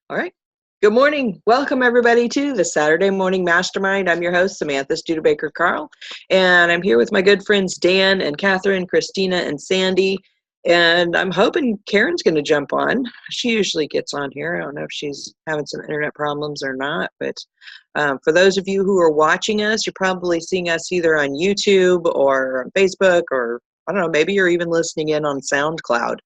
All right. Good morning. Welcome, everybody, to the Saturday Morning Mastermind. I'm your host, Samantha Studebaker Carl, and I'm here with my good friends Dan and Catherine, Christina, and Sandy. And I'm hoping Karen's going to jump on. She usually gets on here. I don't know if she's having some internet problems or not, but for those of you who are watching us, you're probably seeing us either on YouTube or on Facebook, or I don't know, maybe you're even listening in on SoundCloud.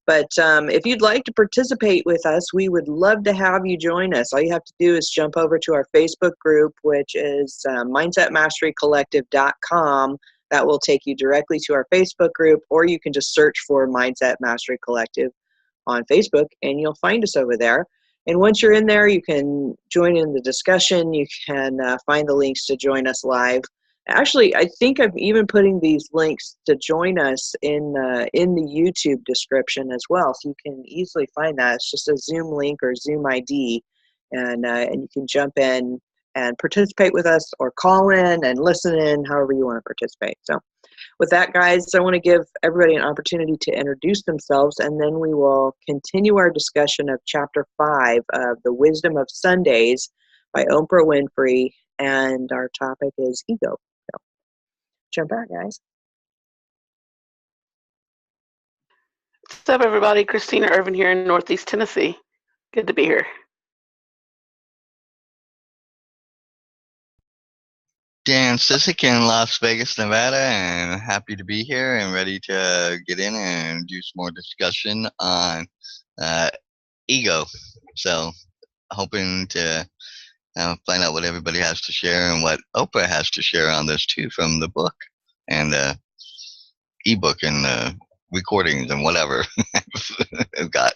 But if you'd like to participate with us, we would love to have you join us. All you have to do is jump over to our Facebook group, which is mindsetmasterycollective.com. That will take you directly to our Facebook group, or you can just search for Mindset Mastery Collective on Facebook, and you'll find us over there. And once you're in there, you can join in the discussion. You can find the links to join us live. Actually, I think I'm even putting these links to join us in the YouTube description as well, so you can easily find that. It's just a Zoom link or Zoom ID, and you can jump in and participate with us, or call in and listen in, however you want to participate. So, with that, guys, I want to give everybody an opportunity to introduce themselves, and then we will continue our discussion of Chapter 5 of The Wisdom of Sundays by Oprah Winfrey, and our topic is ego. Jump back, guys. What's up, everybody? Christina Irvin here in Northeast Tennessee. Good to be here. Dan Sisek in Las Vegas, Nevada, and happy to be here and ready to get in and do some more discussion on ego. So, hoping to find out what everybody has to share and what Oprah has to share on this too, from the book and the ebook and the recordings and whatever I've got.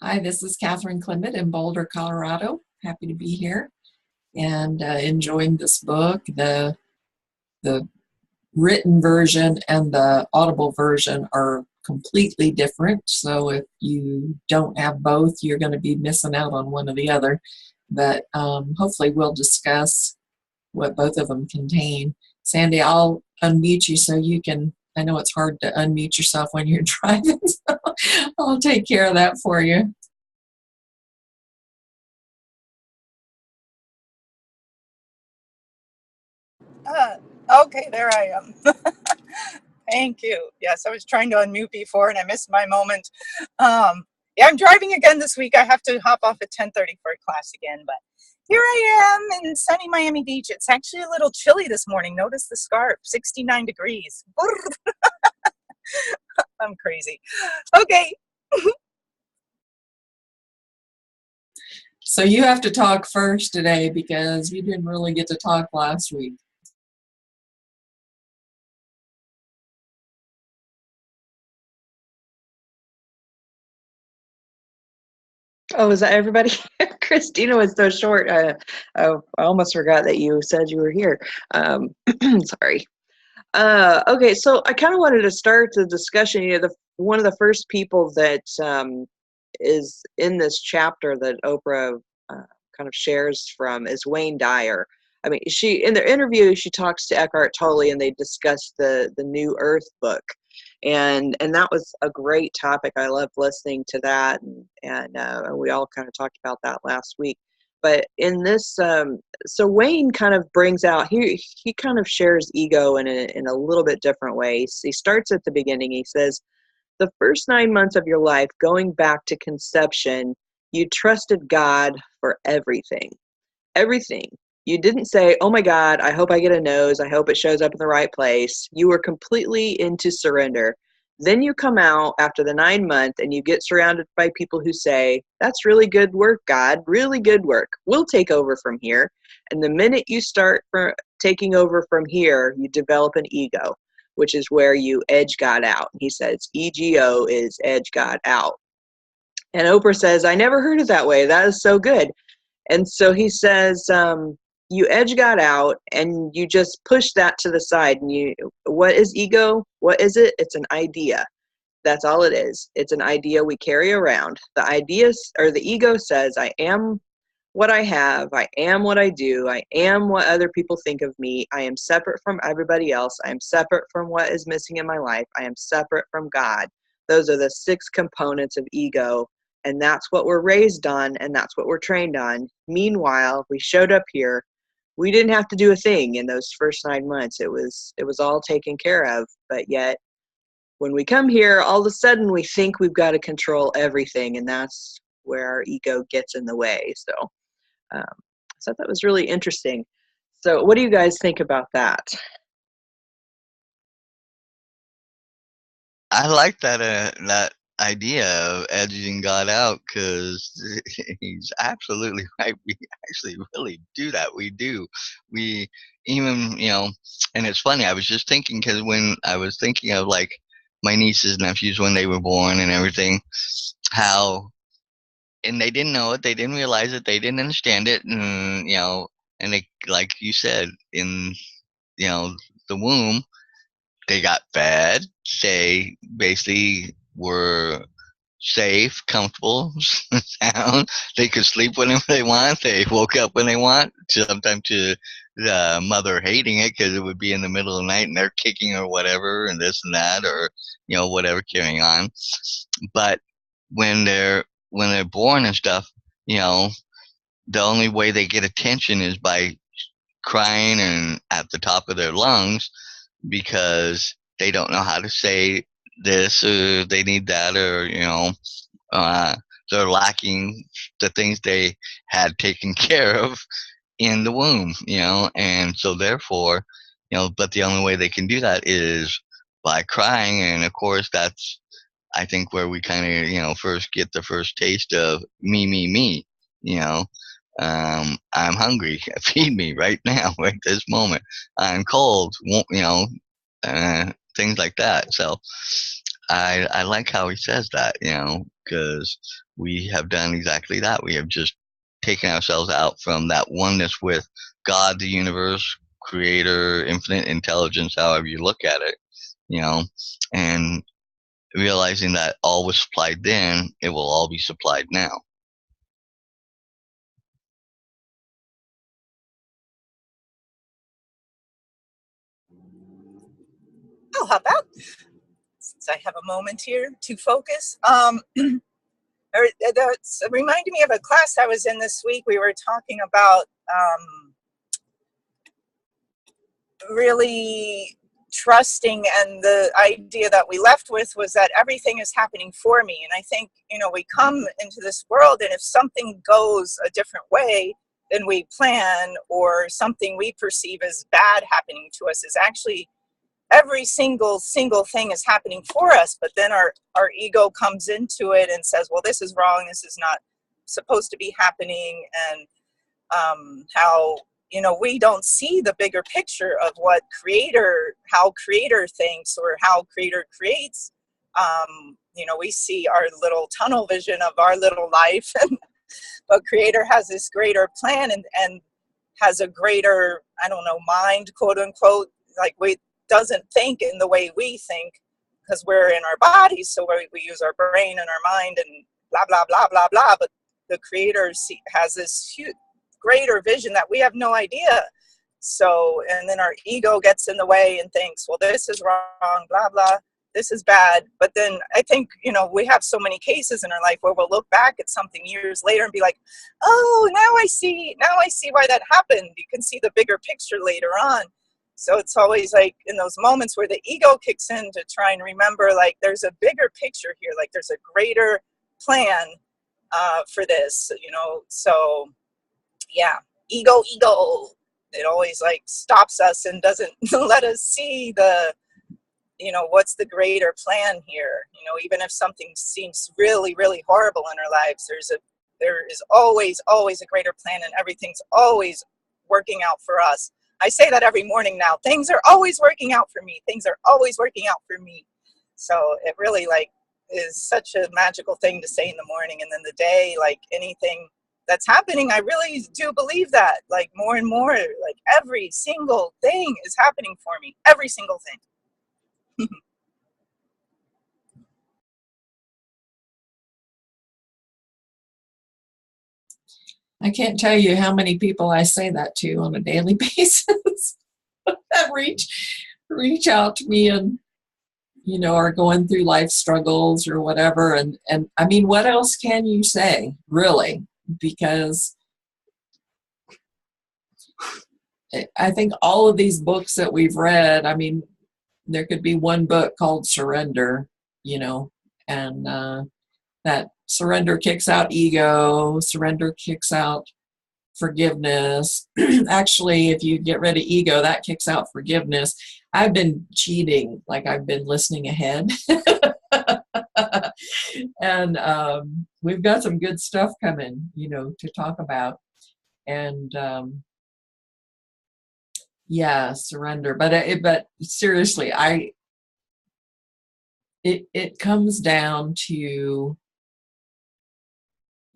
Hi, this is Catherine Clement in Boulder, Colorado. Happy to be here and enjoying this book. The written version and the audible version are completely different. So if you don't have both, you're going to be missing out on one or the other. But hopefully we'll discuss what both of them contain. Sandy, I'll unmute you so you can, I know it's hard to unmute yourself when you're driving, so I'll take care of that for you. Okay, there I am. Thank you. Yes, I was trying to unmute before and I missed my moment. Yeah, I'm driving again this week. I have to hop off at 10:30 for a class again, but here I am in sunny Miami Beach. It's actually a little chilly this morning. Notice the scarf, 69 degrees. I'm crazy. Okay. So you have to talk first today because you didn't really get to talk last week. Oh, is that everybody? Christina was so short. I almost forgot that you said you were here. Sorry. Okay, so I kind of wanted to start the discussion. You know, one of the first people that is in this chapter that Oprah kind of shares from is Wayne Dyer. I mean, in their interview, she talks to Eckhart Tolle, and they discuss the New Earth book, and that was a great topic. I loved listening to that, and we all kind of talked about that last week. But in this, so Wayne kind of brings out, he kind of shares ego in a little bit different way. He starts at the beginning. He says, the first 9 months of your life, going back to conception, you trusted God for everything. Everything. You didn't say, oh my God, I hope I get a nose. I hope it shows up in the right place. You were completely into surrender. Then you come out after the 9 month and you get surrounded by people who say, that's really good work, God, really good work. We'll take over from here. And the minute you start taking over from here, you develop an ego, which is where you edge God out. He says, EGO is edge God out. And Oprah says, I never heard it that way. That is so good. And so he says, you edge God out and you just push that to the side. And what is ego? What is it? It's an idea. That's all it is. It's an idea we carry around. The ego says, I am what I have. I am what I do. I am what other people think of me. I am separate from everybody else. I am separate from what is missing in my life. I am separate from God. Those are the 6 components of ego, and that's what we're raised on, and that's what we're trained on. Meanwhile, we showed up here. We didn't have to do a thing in those first 9 months. It was all taken care of. But yet, when we come here, all of a sudden we think we've got to control everything, and that's where our ego gets in the way. So I thought that was really interesting. So what do you guys think about that? I like that idea of edging God out, because he's absolutely right. We actually really do that. We do. We even, and it's funny. I was just thinking, because when I was thinking of like my nieces and nephews when they were born and everything, how, and they didn't know it, they didn't realize it, they didn't understand it, and and they, like you said, in the womb, they got fed. They basically were safe, comfortable, sound. They could sleep whenever they want. They woke up when they want. Sometimes to the mother hating it because it would be in the middle of the night and they're kicking or whatever and this and that, or whatever, carrying on. But when they're born and stuff, the only way they get attention is by crying and at the top of their lungs, because they don't know how to say this, or they need that, or they're lacking the things they had taken care of in the womb, and so therefore, but the only way they can do that is by crying. And of course, that's, I think, where we kind of first get the first taste of me. I'm hungry. Feed me right now, right this moment. I'm cold. Things like that. So I like how he says that, because we have done exactly that. We have just taken ourselves out from that oneness with God, the universe, creator, infinite intelligence, however you look at it, and realizing that all was supplied then, it will all be supplied now. I'll hop out since I have a moment here to focus. That's reminded me of a class I was in this week. We were talking about really trusting, and the idea that we left with was that everything is happening for me. And I think, we come into this world, and if something goes a different way than we plan, or something we perceive as bad happening to us, is actually every single thing is happening for us. But then our ego comes into it and says, well, this is wrong, this is not supposed to be happening. And how we don't see the bigger picture of how creator thinks, or how creator creates. We see our little tunnel vision of our little life, but creator has this greater plan, and has a greater, mind, quote unquote, like doesn't think in the way we think, because we're in our bodies, so we use our brain and our mind and blah blah blah blah blah. But the creator has this huge greater vision that we have no idea. So, and then our ego gets in the way and thinks, well, this is wrong, blah blah, this is bad. But then I think, we have so many cases in our life where we'll look back at something years later and be like, oh, now I see why that happened. You can see the bigger picture later on. So it's always like in those moments where the ego kicks in to try and remember, like, there's a bigger picture here, like there's a greater plan for this, so yeah, ego, it always like stops us and doesn't let us see the, what's the greater plan here. Even if something seems really, really horrible in our lives, there is always a greater plan, and everything's always working out for us. I say that every morning now. Things are always working out for me. Things are always working out for me. So it really is such a magical thing to say in the morning. And then the day, like anything that's happening, I really do believe that, like, more and more, like every single thing is happening for me. Every single thing. I can't tell you how many people I say that to on a daily basis that reach out to me and, are going through life struggles or whatever. And I mean, what else can you say, really? Because I think all of these books that we've read, I mean, there could be one book called Surrender, and that surrender kicks out ego, surrender kicks out forgiveness. Actually, if you get rid of ego, that kicks out forgiveness. I've been cheating, like I've been listening ahead. And we've got some good stuff coming, to talk about. And yeah, surrender. But seriously, it comes down to,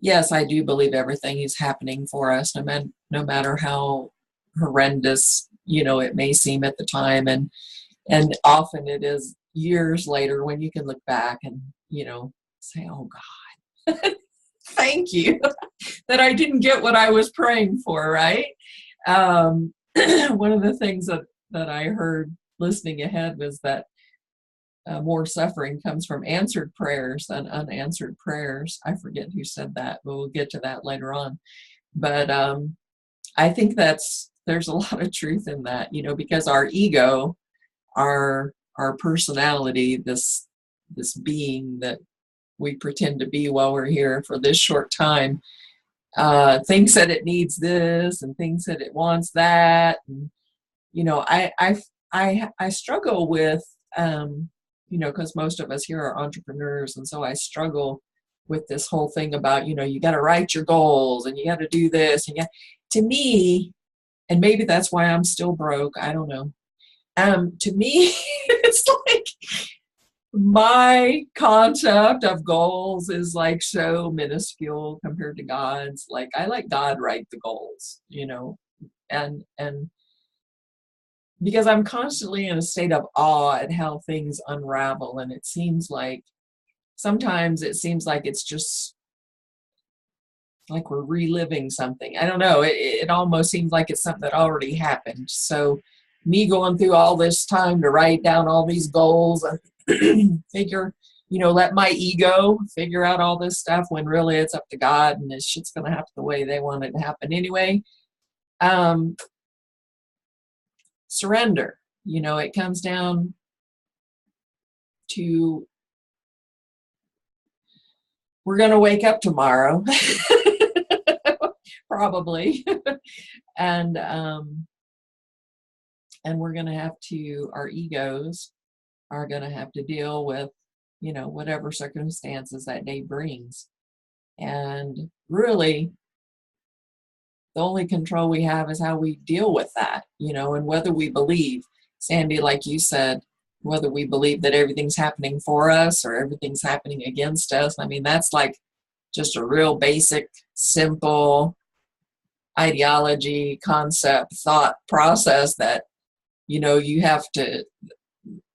yes, I do believe everything is happening for us, no matter how horrendous, it may seem at the time. And often it is years later when you can look back and, say, oh God, thank you that I didn't get what I was praying for, right? One of the things that I heard listening ahead was that more suffering comes from answered prayers than unanswered prayers. I forget who said that, but we'll get to that later on. But I think there's a lot of truth in that, because our ego, our personality, this being that we pretend to be while we're here for this short time, thinks that it needs this and thinks that it wants that. And, I struggle with, because most of us here are entrepreneurs. And so I struggle with this whole thing about, you got to write your goals and you got to do this. And to me, and maybe that's why I'm still broke, I don't know. To me, it's like my concept of goals is like so minuscule compared to God's. Like I let God write the goals, and because I'm constantly in a state of awe at how things unravel. And sometimes it seems like it's just like we're reliving something. I don't know. It almost seems like it's something that already happened. So me going through all this time to write down all these goals and figure, let my ego figure out all this stuff when really it's up to God and this shit's going to happen the way they want it to happen anyway. Surrender, it comes down to, we're going to wake up tomorrow, probably. And we're going to have to, our egos are going to have to deal with, whatever circumstances that day brings. And really, the only control we have is how we deal with that, and whether we believe, Sandy, like you said, whether we believe that everything's happening for us or everything's happening against us. I mean, that's like just a real basic, simple ideology, concept, thought process that, you have to,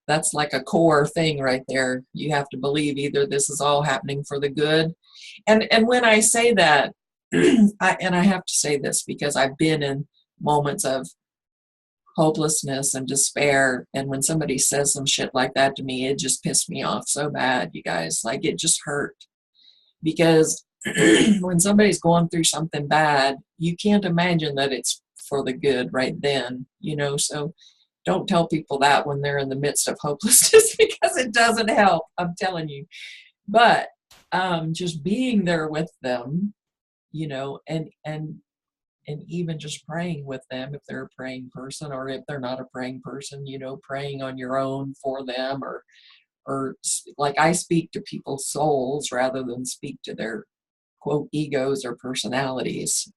that's like a core thing right there. You have to believe either this is all happening for the good. And when I say that, I have to say this because I've been in moments of hopelessness and despair. And when somebody says some shit like that to me, it just pissed me off so bad, you guys. Like it just hurt. Because when somebody's going through something bad, you can't imagine that it's for the good right then, so don't tell people that when they're in the midst of hopelessness because it doesn't help, I'm telling you. But just being there with them, and even just praying with them if they're a praying person, or if they're not a praying person, praying on your own for them, or like I speak to people's souls rather than speak to their quote egos or personalities.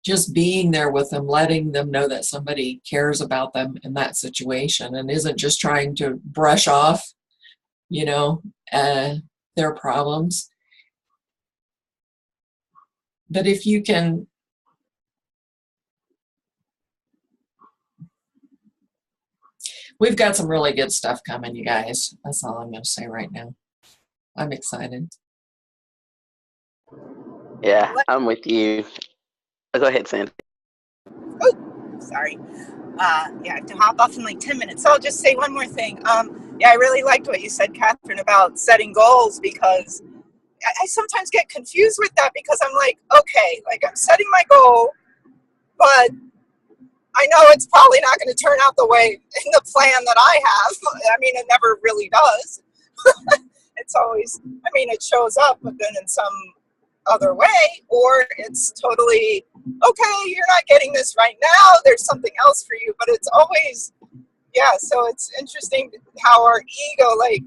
Just being there with them, letting them know that somebody cares about them in that situation and isn't just trying to brush off, their problems. But if you can, we've got some really good stuff coming, you guys. That's all I'm going to say right now. I'm excited. Yeah, I'm with you. Go ahead, Sandy. Oh, sorry. Yeah, I have to hop off in like 10 minutes. So I'll just say one more thing. Yeah, I really liked what you said, Catherine, about setting goals, because I sometimes get confused with that, because I'm like, okay, like I'm setting my goal, but I know it's probably not going to turn out the way in the plan that I have. I mean, it never really does. It's always, I mean, it shows up, but then in some other way, or it's totally, okay, you're not getting this right now, there's something else for you, but it's always, yeah, so it's interesting how our ego, like,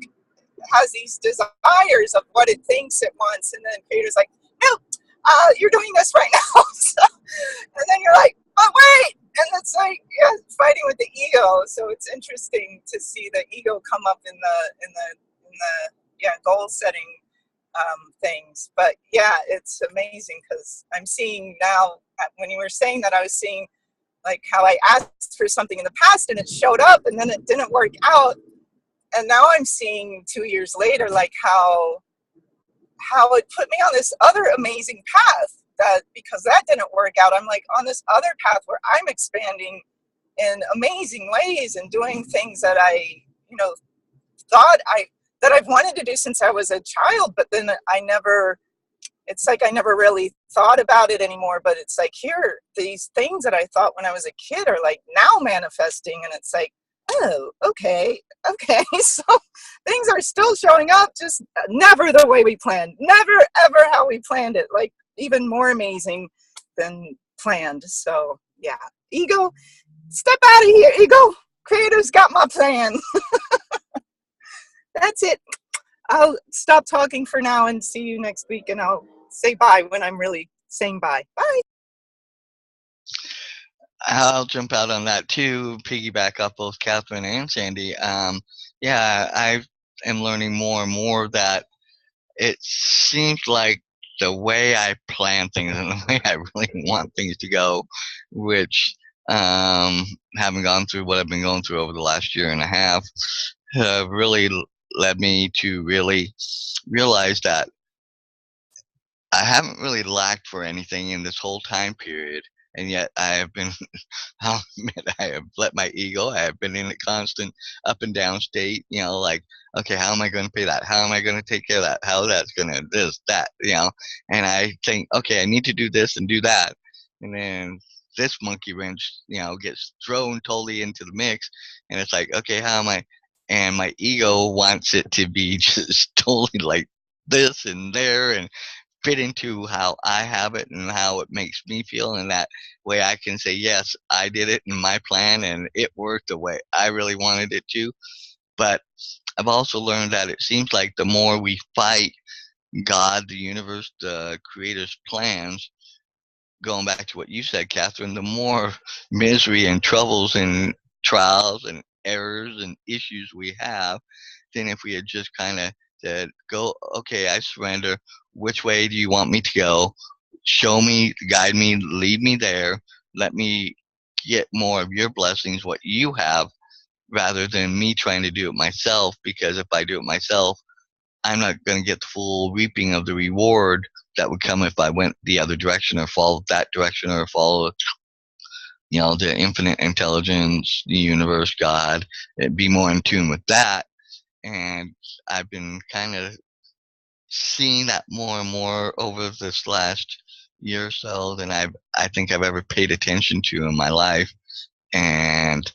has these desires of what it thinks it wants, and then creator's like, no, you're doing this right now. So, and then you're like, but wait, and it's like, yeah, fighting with the ego. So it's interesting to see the ego come up in the yeah, goal setting things. But yeah, it's amazing, because I'm seeing now, when you were saying that, I was seeing like how I asked for something in the past and it showed up and then it didn't work out, and now I'm seeing 2 years later like how it put me on this other amazing path, that because that didn't work out, I'm like on this other path where I'm expanding in amazing ways and doing things that I, thought that I've wanted to do since I was a child, but then it's like I never really thought about it anymore. But it's like, here, these things that I thought when I was a kid are like now manifesting, and it's like, oh, okay. So things are still showing up, just never the way we planned, never ever how we planned it, like even more amazing than planned. So yeah, ego, step out of here, ego. Creator's got my plan. That's it. I'll stop talking for now and see you next week, and I'll say bye when I'm really saying bye. Bye. I'll jump out on that too, piggyback off both Catherine and Sandy. Yeah, I am learning more and more that it seems like the way I plan things and the way I really want things to go, which, having gone through what I've been going through over the last year and a half, have really led me to really realize that I haven't really lacked for anything in this whole time period. And yet I have been, I'll admit, I have let my ego, I have been in a constant up and down state, like, okay, how am I going to pay that? How am I going to take care of that? How that's going to this, that, and I think, okay, I need to do this and do that. And then this monkey wrench, gets thrown totally into the mix. And it's like, okay, how am I? And my ego wants it to be just totally like this and there and fit into how I have it and how it makes me feel. And that way I can say, yes, I did it in my plan and it worked the way I really wanted it to. But I've also learned that it seems like the more we fight God, the universe, the creator's plans, going back to what you said, Catherine, the more misery and troubles and trials and errors and issues we have than if we had just kind of said, go, okay, I surrender. Which way do you want me to go? Show me, guide me, lead me there. Let me get more of your blessings, what you have, rather than me trying to do it myself. Because if I do it myself, I'm not going to get the full reaping of the reward that would come if I went the other direction or followed that direction or follow, the infinite intelligence, the universe, God, be more in tune with that. And I've been kind of seeing that more and more over this last year or so than I think I've ever paid attention to in my life. And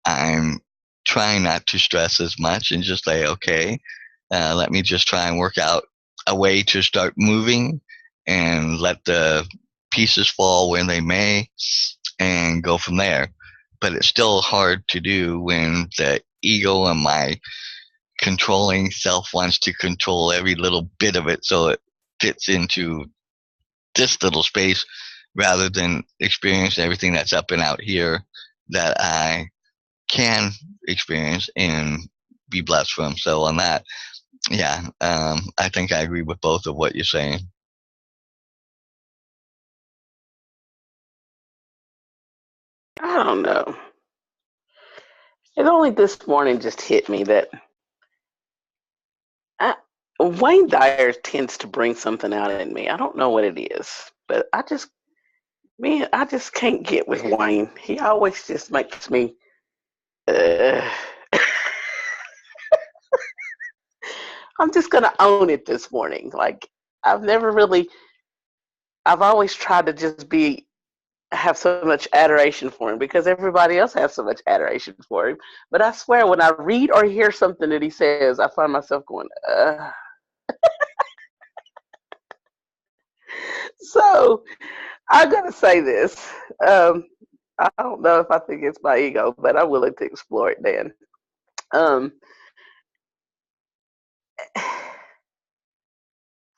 I'm trying not to stress as much and just say, okay, let me just try and work out a way to start moving and let the pieces fall when they may and go from there. But it's still hard to do when the ego and my controlling self wants to control every little bit of it so it fits into this little space rather than experience everything that's up and out here that I can experience and be blessed from. So on that, yeah, I think I agree with both of what you're saying. I don't know. It only this morning just hit me that Wayne Dyer tends to bring something out in me. I don't know what it is, but I just Man, I just can't get with Wayne. He always just makes me. Uh, I'm just gonna own it this morning. Like I've never really. I've always tried to just have so much adoration for him because everybody else has so much adoration for him. But I swear, when I read or hear something that he says, I find myself going, So I'm gonna say this. I don't know if I think it's my ego, but I'm willing to explore it, Dan. Um, I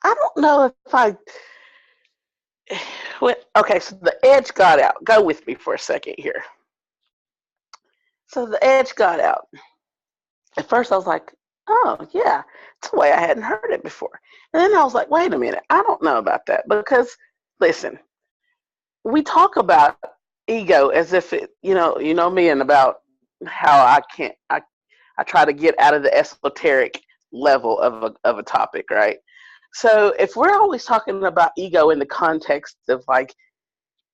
don't know if I. Okay, so the edge got out. Go with me for a second here. So the edge got out. At first, I was like, "Oh yeah, it's a way I hadn't heard it before." And then I was like, "Wait a minute, I don't know about that because, listen, we talk about ego as if it, you know me, and about how I try to get out of the esoteric level of a topic, right? So if we're always talking about ego in the context of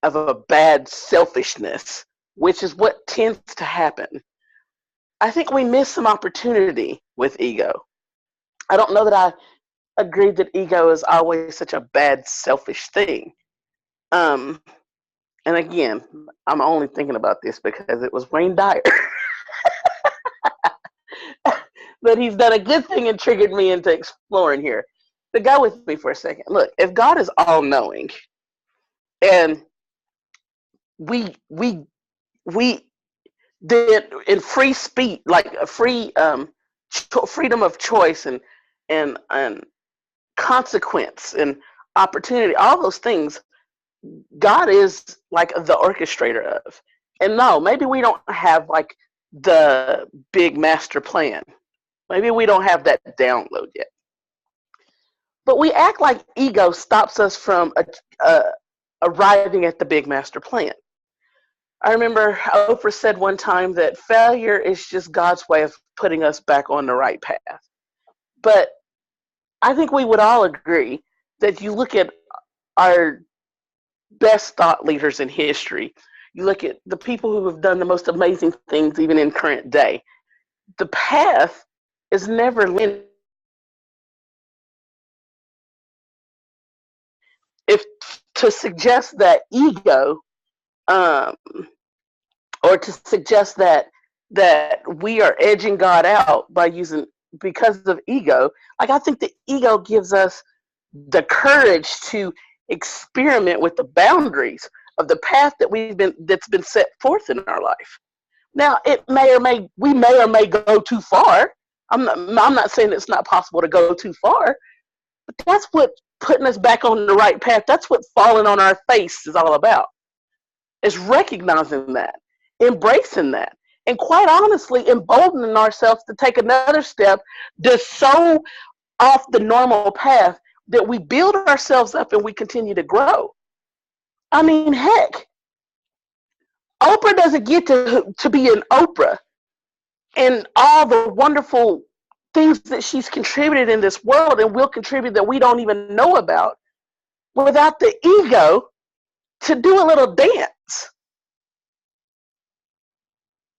of a bad selfishness, which is what tends to happen, I think we miss some opportunity with ego. I don't know that I agree that ego is always such a bad selfish thing. Um, and again, I'm only thinking about this because it was Wayne Dyer. But he's done a good thing and triggered me into exploring here. But go with me for a second. Look, if God is all knowing and we we did in free speech, like a free freedom of choice and consequence and opportunity, all those things, God is like the orchestrator of. And no, maybe we don't have like the big master plan. Maybe we don't have that download yet. But we act like ego stops us from arriving at the big master plan. I remember Oprah said one time that failure is just God's way of putting us back on the right path. But I think we would all agree that you look at our best thought leaders in history, you look at the people who have done the most amazing things even in current day, the path is never linear. If to suggest that ego, um, or to suggest that we are edging God out by using because of ego, like I think the ego gives us the courage to experiment with the boundaries of the path that's been set forth in our life. Now, we may or may go too far. I'm not saying it's not possible to go too far, but that's what putting us back on the right path. That's what falling on our face is all about. Is recognizing that, embracing that, and quite honestly, emboldening ourselves to take another step to so off the normal path that we build ourselves up and we continue to grow. I mean, heck, Oprah doesn't get to be an Oprah and all the wonderful things that she's contributed in this world and will contribute that we don't even know about without the ego to do a little dance,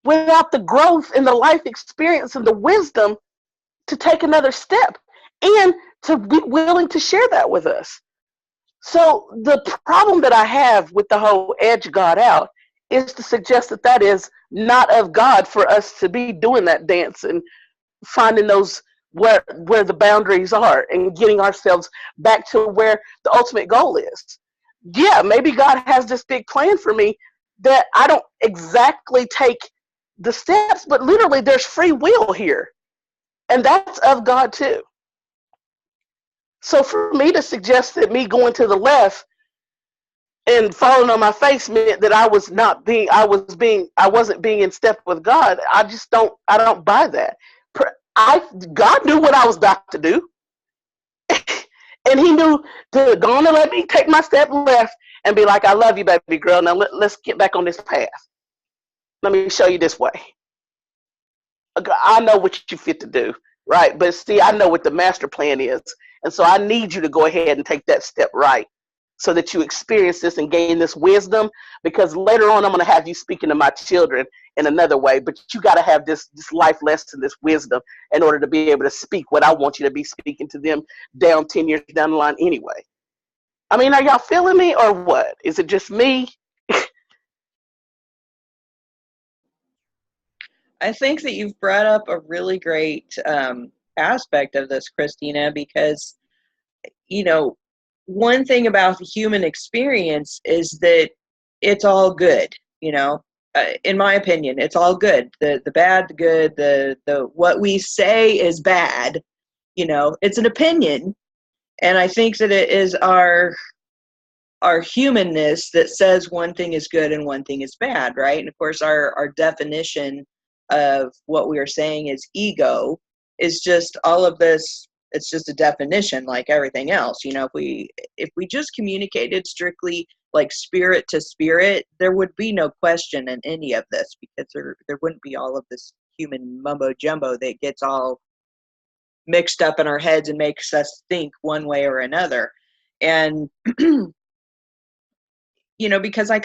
without the growth and the life experience and the wisdom to take another step and to be willing to share that with us. So the problem that I have with the whole edge God out is to suggest that that is not of God for us to be doing that dance and finding those where the boundaries are and getting ourselves back to where the ultimate goal is. Yeah, maybe God has this big plan for me that I don't exactly take the steps, but literally there's free will here. And that's of God too. So for me to suggest that me going to the left and falling on my face meant that I wasn't being in step with God. I don't buy that. God knew what I was about to do. And he knew to go on and let me take my step left and be like, I love you, baby girl. Now let's get back on this path. Let me show you this way. I know what you fit to do, right? But see, I know what the master plan is. And so I need you to go ahead and take that step right. so that you experience this and gain this wisdom, because later on I'm going to have you speaking to my children in another way, but you got to have this life lesson, this wisdom, in order to be able to speak what I want you to be speaking to them down 10 years down the line anyway. I mean, are y'all feeling me or what? Is it just me? I think that you've brought up a really great aspect of this, Christina, because, you know, one thing about the human experience is that it's all good, you know. In my opinion, it's all good. The bad, the good, the what we say is bad, you know, it's an opinion. And I think that it is our humanness that says one thing is good and one thing is bad, right? And of course, our definition of what we are saying is ego is just all of this. It's just a definition like everything else. You know, if we just communicated strictly like spirit to spirit, there would be no question in any of this, because there wouldn't be all of this human mumbo jumbo that gets all mixed up in our heads and makes us think one way or another. And you know, because I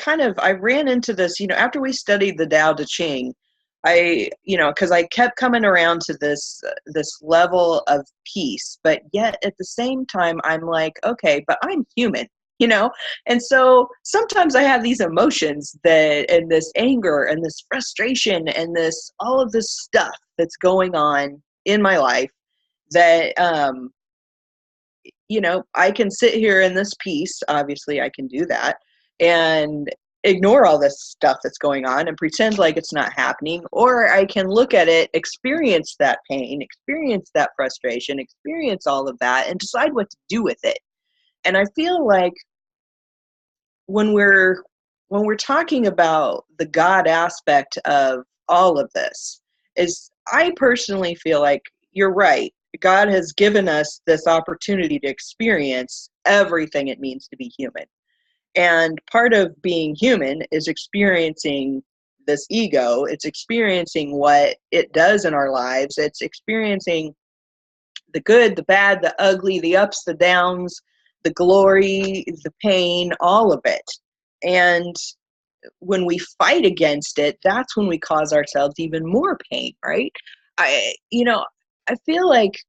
ran into this, you know, after we studied the Tao Te Ching, because I kept coming around to this level of peace, but yet at the same time, I'm like, okay, but I'm human, you know? And so sometimes I have these emotions and this anger and this frustration and all of this stuff that's going on in my life that, you know, I can sit here in this peace, obviously I can do that, and ignore all this stuff that's going on and pretend like it's not happening, or I can look at it, experience that pain, experience that frustration, experience all of that, and decide what to do with it. And I feel like when we're talking about the God aspect of all of this, is I personally feel like you're right. God has given us this opportunity to experience everything it means to be human. And part of being human is experiencing this ego. It's experiencing what it does in our lives. It's experiencing the good, the bad, the ugly, the ups, the downs, the glory, the pain, all of it. And when we fight against it, that's when we cause ourselves even more pain, right? I feel like,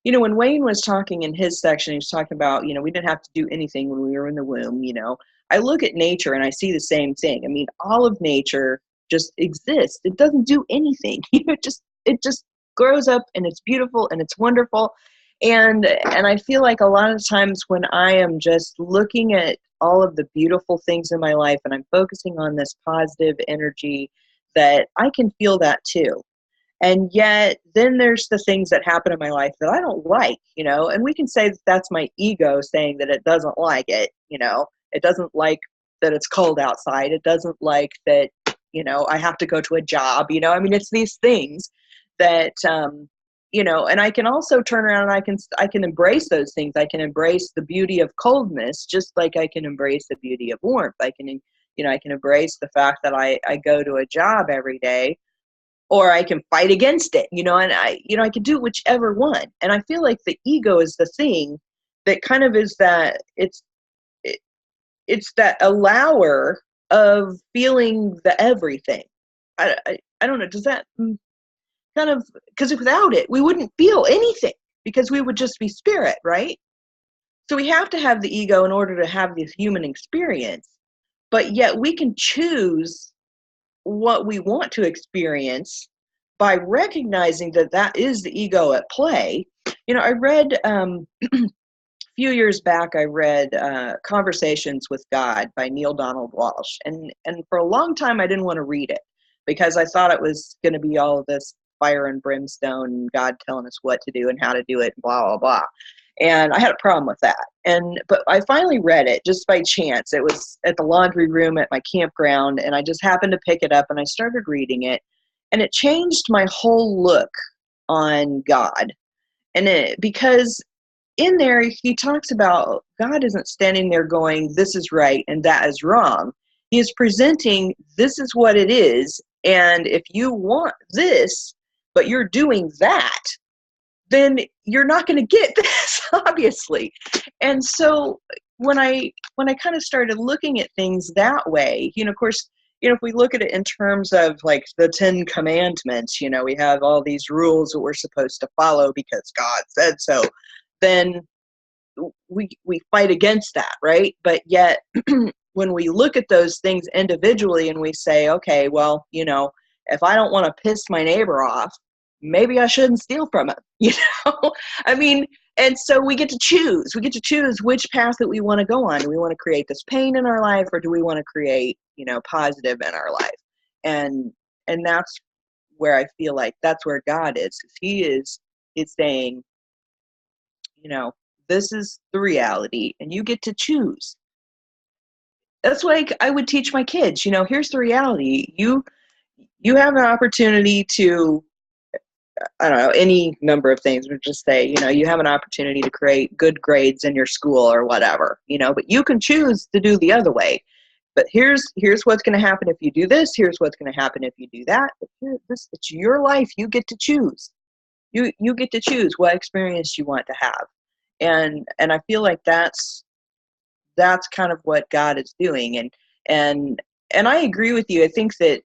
you know, when Wayne was talking in his section, he was talking about, you know, we didn't have to do anything when we were in the womb, you know. I look at nature and I see the same thing. I mean, all of nature just exists. It doesn't do anything. You know, it just grows up and it's beautiful and it's wonderful. And I feel like a lot of times when I am just looking at all of the beautiful things in my life and I'm focusing on this positive energy, that I can feel that too. And yet then there's the things that happen in my life that I don't like, you know, and we can say that that's my ego saying that it doesn't like it, you know, it doesn't like that it's cold outside. It doesn't like that, you know, I have to go to a job, you know, I mean, it's these things that, you know, and I can also turn around and I can embrace those things. I can embrace the beauty of coldness, just like I can embrace the beauty of warmth. I can, you know, I can embrace the fact that I go to a job every day, or I can fight against it, you know, and I can do whichever one. And I feel like the ego is the thing that kind of is that it's that allower of feeling the everything. I don't know. Does that kind of, because without it, we wouldn't feel anything, because we would just be spirit, right? So we have to have the ego in order to have this human experience, but yet we can choose what we want to experience by recognizing that that is the ego at play. You know, I read a few years back, I read Conversations with God by Neil Donald Walsh, and for a long time I didn't want to read it because I thought it was going to be all of this fire and brimstone and God telling us what to do and how to do it, blah blah blah. And I had a problem with that. But I finally read it just by chance. It was at the laundry room at my campground, and I just happened to pick it up, and I started reading it. And it changed my whole look on God. Because in there, he talks about God isn't standing there going, this is right and that is wrong. He is presenting, this is what it is. And if you want this, but you're doing that, then you're not going to get this, obviously. And so when I kind of started looking at things that way, of course, if we look at it in terms of like the 10 commandments, we have all these rules that we're supposed to follow because God said so, then we fight against that, right? But yet when we look at those things individually and we say, okay, well, if I don't want to piss my neighbor off, maybe I shouldn't steal from him, I mean, and so we get to choose which path that we want to go on. Do we want to create this pain in our life, or do we want to create, positive in our life? And that's where I feel like that's where God is. He is saying, this is the reality and you get to choose. That's like I would teach my kids, here's the reality. You have an opportunity to, I don't know, any number of things. We'll just say, you have an opportunity to create good grades in your school or whatever, but you can choose to do the other way. But here's what's going to happen if you do this. Here's what's going to happen if you do that. But it's your life. You get to choose. You get to choose what experience you want to have. And I feel like that's kind of what God is doing. And I agree with you. I think that,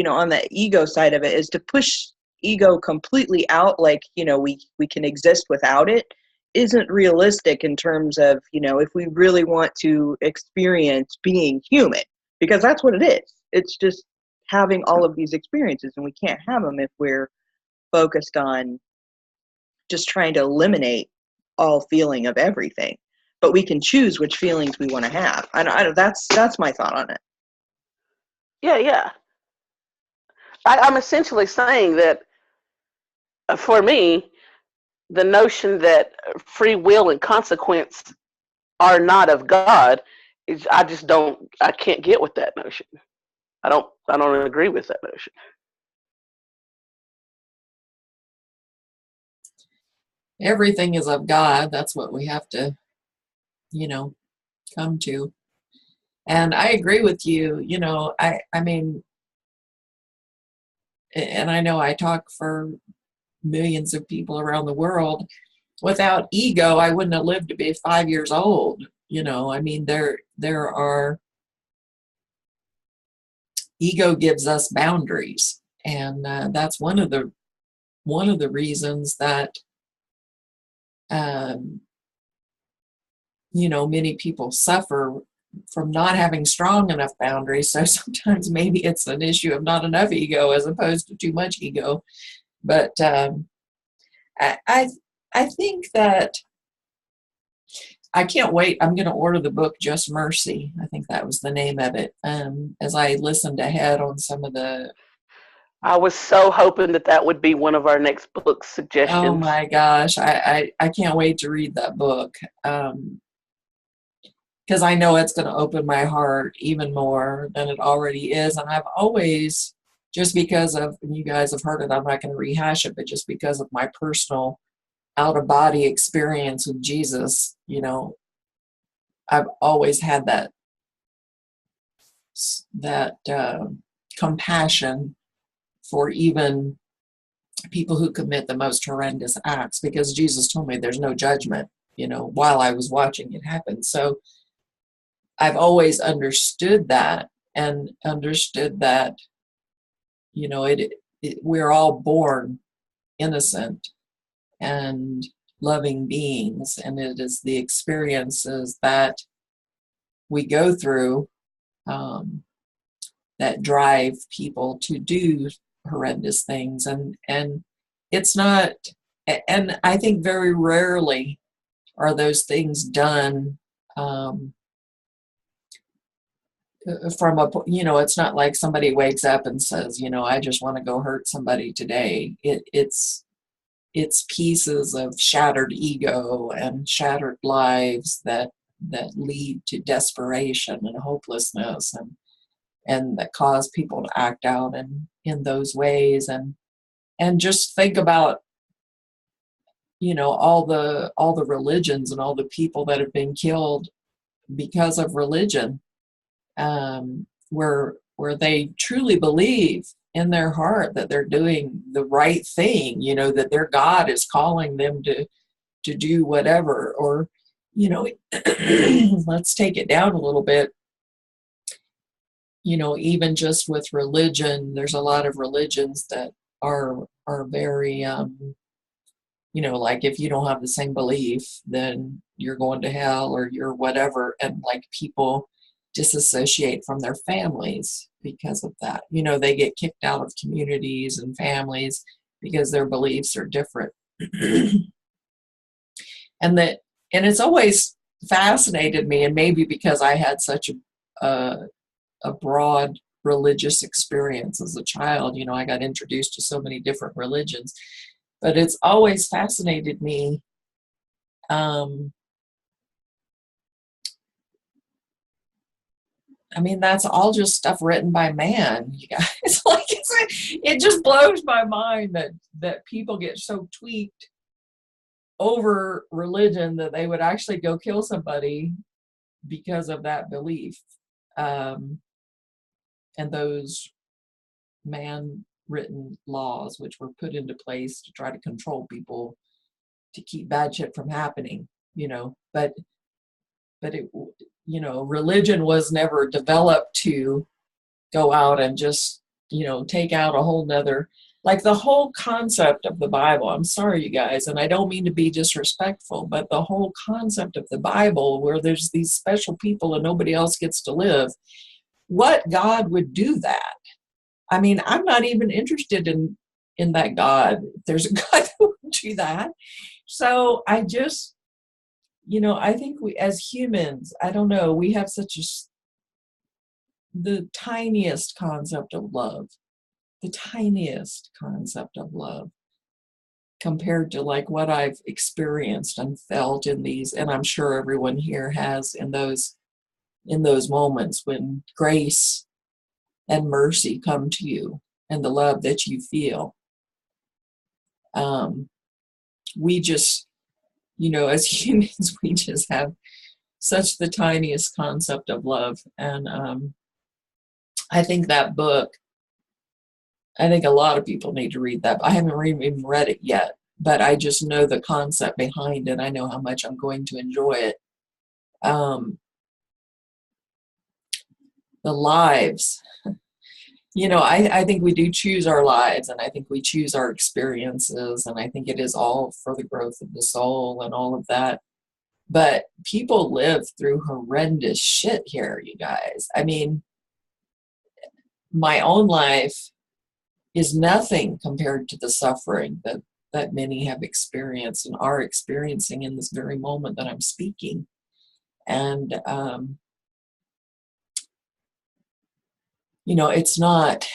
on the ego side of it is to push ego completely out, like, we can exist without it, isn't realistic in terms of, if we really want to experience being human, because that's what it is. It's just having all of these experiences, and we can't have them if we're focused on just trying to eliminate all feeling of everything. But we can choose which feelings we want to have. That's my thought on it. Yeah. I'm essentially saying that for me, the notion that free will and consequence are not of God is, I can't get with that notion. I don't agree with that notion. Everything is of God. That's what we have to, come to. And I agree with you. I mean, and I know I talk for millions of people around the world. Without ego, I wouldn't have lived to be 5 years old. I mean, there are, ego gives us boundaries, and that's one of the reasons that many people suffer from not having strong enough boundaries. So sometimes maybe it's an issue of not enough ego as opposed to too much ego. But I think that I can't wait. I'm going to order the book Just Mercy. I think that was the name of it. As I listened ahead on some of the. I was so hoping that would be one of our next book suggestions. Oh my gosh, I can't wait to read that book. Because I know it's going to open my heart even more than it already is. And I've always, just because of, and you guys have heard it, I'm not going to rehash it, but just because of my personal out-of-body experience with Jesus, I've always had that compassion for even people who commit the most horrendous acts, because Jesus told me there's no judgment, while I was watching it happen. So I've always understood that, and understood that, we're all born innocent and loving beings, and it is the experiences that we go through that drive people to do horrendous things, and it's not, and I think very rarely are those things done from a, it's not like somebody wakes up and says, I just want to go hurt somebody today. It's pieces of shattered ego and shattered lives that lead to desperation and hopelessness, and that cause people to act out in those ways. And just think about, all the religions and all the people that have been killed because of religion, where they truly believe in their heart that they're doing the right thing, that their God is calling them to do whatever. Or, you know, let's take it down a little bit. You know, even just with religion, there's a lot of religions that are very, you know, like if you don't have the same belief, then you're going to hell or you're whatever. And like people disassociate from their families because of that. You know, they get kicked out of communities and families because their beliefs are different. And it's always fascinated me, and maybe because I had such a broad religious experience as a child, you know, I got introduced to so many different religions, but it's always fascinated me. I mean, that's all just stuff written by man, you guys. Like it just blows my mind that people get so tweaked over religion that they would actually go kill somebody because of that belief. And those man-written laws, which were put into place to try to control people, to keep bad shit from happening, you know. But it, you know, religion was never developed to go out and just, you know, take out a whole nother, like the whole concept of the Bible. I'm sorry, you guys, and I don't mean to be disrespectful, but the whole concept of the Bible, where there's these special people and nobody else gets to live, what God would do that? I mean, I'm not even interested in that God. If there's a God who would do that. So I just, you know, I think we as humans, I don't know, we have the tiniest concept of love, the tiniest concept of love compared to like what I've experienced and felt in these, and I'm sure everyone here has in those moments when grace and mercy come to you and the love that you feel. We just, you know, as humans, we just have such the tiniest concept of love. And I think that book, I think a lot of people need to read that. I haven't even read it yet, but I just know the concept behind it. I know how much I'm going to enjoy it. The lives, you know, I think we do choose our lives, and I think we choose our experiences, and I think it is all for the growth of the soul and all of that. But people live through horrendous shit here, you guys. I mean, my own life is nothing compared to the suffering that many have experienced and are experiencing in this very moment that I'm speaking. And you know, it's not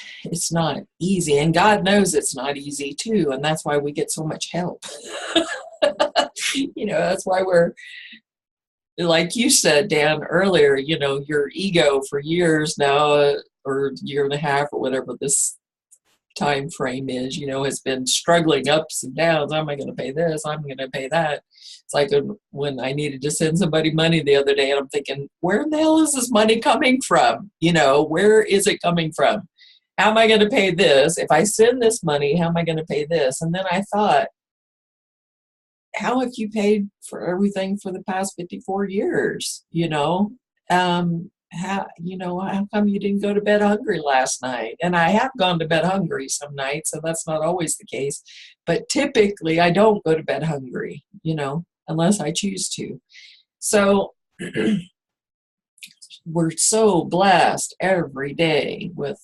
easy, and God knows it's not easy too, and that's why we get so much help. You know, that's why we're, like you said, Dan, earlier, you know, your ego for years now, or year and a half or whatever this time frame is, you know, has been struggling ups and downs. Am I going to pay this? I'm going to pay that. It's like when I needed to send somebody money the other day, and I'm thinking, where in the hell is this money coming from? You know, where is it coming from? How am I going to pay this? If I send this money, how am I going to pay this? And then I thought, how have you paid for everything for the past 54 years? You know, how come you didn't go to bed hungry last night? And I have gone to bed hungry some nights, so that's not always the case. But typically I don't go to bed hungry, you know, unless I choose to. So we're so blessed every day with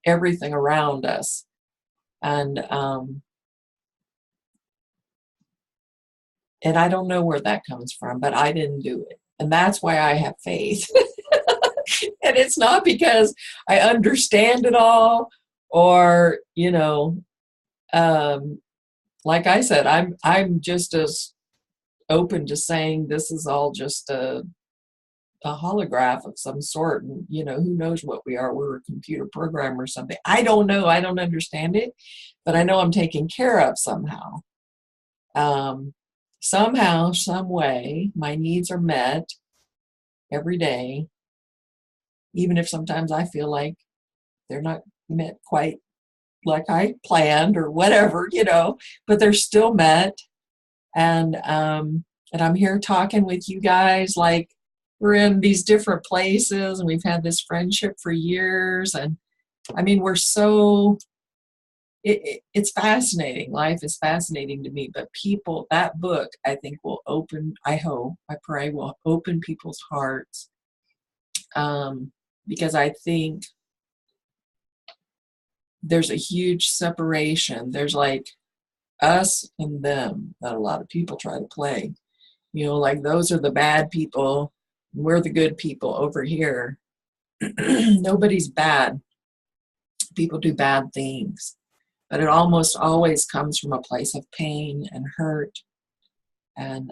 everything around us. And I don't know where that comes from, but I didn't do it. And that's why I have faith. And it's not because I understand it all, or, you know, like I said, I'm just as open to saying this is all just a holograph of some sort. And, you know, who knows what we are? We're a computer program or something. I don't know. I don't understand it, but I know I'm taken care of somehow. Somehow, some way, my needs are met every day, even if sometimes I feel like they're not met quite like I planned or whatever, you know, but they're still met. And And I'm here talking with you guys like we're in these different places and we've had this friendship for years. And I mean, we're so, it's fascinating. Life is fascinating to me. But people, that book, I think will open, I hope, I pray will open people's hearts. Because I think there's a huge separation. There's like us and them that a lot of people try to play. You know, like those are the bad people. We're the good people over here. Nobody's bad. People do bad things. But it almost always comes from a place of pain and hurt and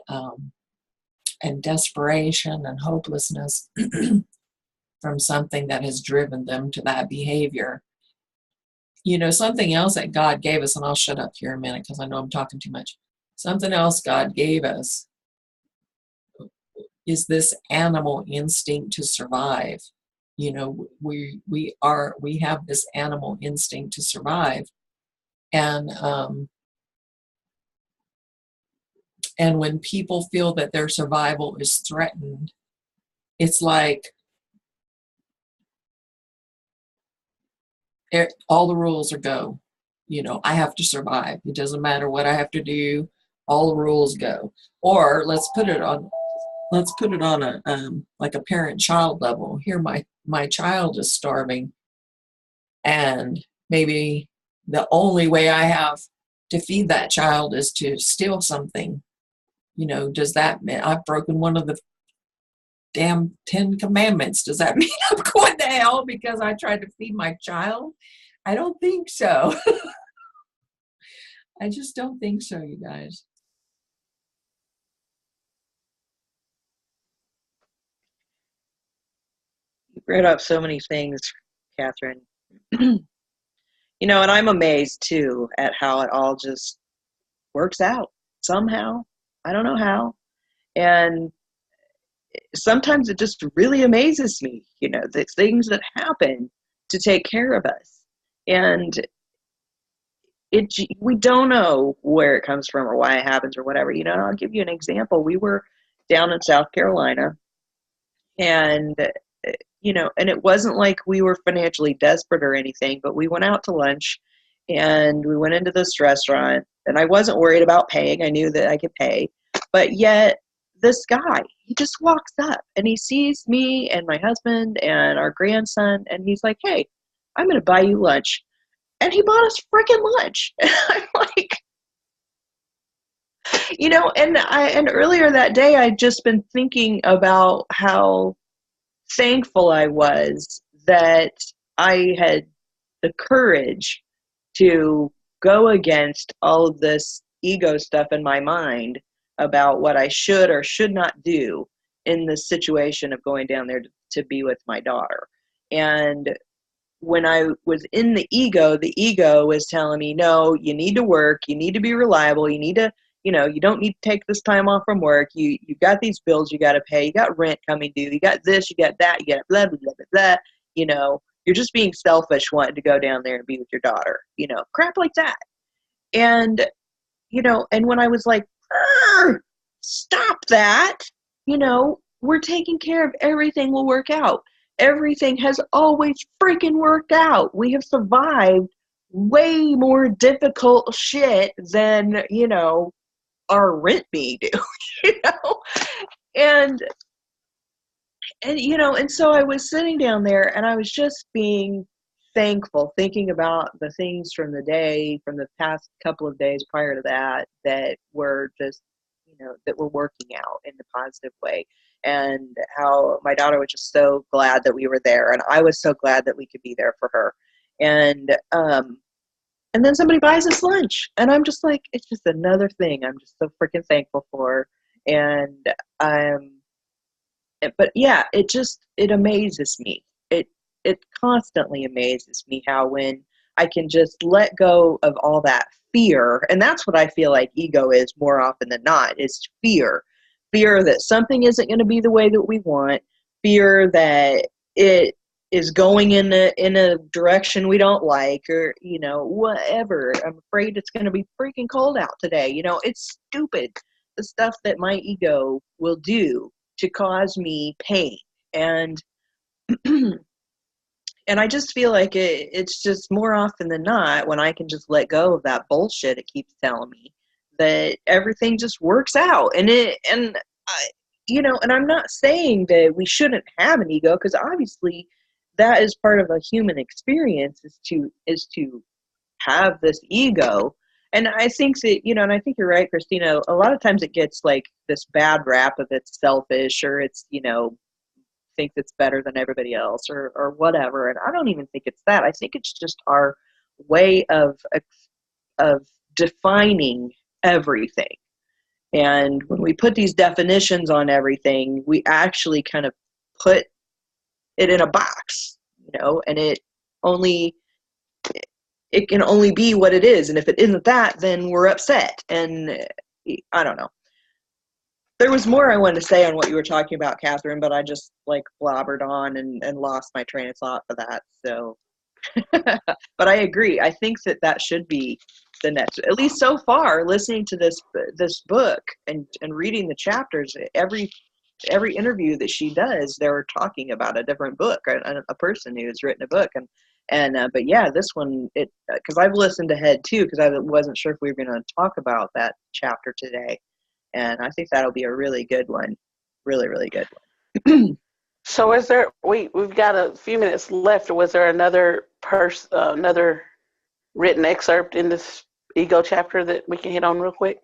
desperation and hopelessness from something that has driven them to that behavior. You know, something else that God gave us, and I'll shut up here a minute because I know I'm talking too much. Something else God gave us is this animal instinct to survive. You know, we have this animal instinct to survive. And when people feel that their survival is threatened, it's like all the rules are go. You know, I have to survive. It doesn't matter what I have to do. All the rules go. Or let's put it on a like a parent-child level. Here, my child is starving, and maybe the only way I have to feed that child is to steal something. You know, does that mean I've broken one of the damn 10 commandments? Does that mean I'm going to hell because I tried to feed my child? I don't think so. I just don't think so, you guys. You brought up so many things, Catherine. You know, and I'm amazed too at how it all just works out somehow. I don't know how. And sometimes it just really amazes me, you know, the things that happen to take care of us. And we don't know where it comes from or why it happens or whatever. You know, and I'll give you an example. We were down in South Carolina, and you know, and it wasn't like we were financially desperate or anything, but we went out to lunch and we went into this restaurant, and I wasn't worried about paying. I knew that I could pay. But yet this guy, he just walks up and he sees me and my husband and our grandson, and he's like, "Hey, I'm going to buy you lunch." And he bought us freaking lunch. And I'm like, you know, and earlier that day, I'd just been thinking about how thankful I was that I had the courage to go against all of this ego stuff in my mind about what I should or should not do in the situation of going down there to be with my daughter. And when I was in the ego was telling me, no, you need to work, you need to be reliable, you need to, you know, you don't need to take this time off from work, you got these bills you got to pay, you got rent coming due, you got this, you got that, you got blah, blah, blah, blah, blah, you know, you're just being selfish wanting to go down there and be with your daughter, you know, crap like that. And, you know, and when I was like, stop that, you know, we're taking care of everything, will work out. Everything has always freaking worked out. We have survived way more difficult shit than, you know, our rent me do, you know? And, you know, and so I was sitting down there and I was just being thankful, thinking about the things from the day, from the past couple of days prior to that, that were just, you know, that were working out in a positive way. And how my daughter was just so glad that we were there. And I was so glad that we could be there for her. And then somebody buys us lunch. And I'm just like, it's just another thing I'm just so freaking thankful for. And but yeah, it amazes me. It constantly amazes me how when I can just let go of all that fear, and that's what I feel like ego is more often than not, is fear that something isn't going to be the way that we want, fear that it is going in a direction we don't like, or, you know, whatever. I'm afraid it's going to be freaking cold out today. You know, it's stupid the stuff that my ego will do to cause me pain. And and I just feel like it's just more often than not, when I can just let go of that bullshit it keeps telling me, that everything just works out. And I, and I'm not saying that we shouldn't have an ego, because obviously that is part of a human experience, is to have this ego. And I think that, and I think you're right, Christina, a lot of times it gets like this bad rap of it's selfish, or it's, thinks it's better than everybody else, or whatever. And I don't even think it's that. I think it's just our way of defining everything. And when we put these definitions on everything, we actually kind of put it in a box, and it can only be what it is. And if it isn't that, then we're upset. And I don't know. There was more I wanted to say on what you were talking about, Catherine, but I just blobbered on and lost my train of thought for that. So, but I agree. I think that should be the next, at least so far, listening to this book and reading the chapters, every interview that she does, they're talking about a different book, a person who's written a book. But yeah, this one, because I've listened ahead too, because I wasn't sure if we were going to talk about that chapter today. And I think that'll be a really good one. Really, really good one. So is there, we've got a few minutes left. Was there another written excerpt in this ego chapter that we can hit on real quick?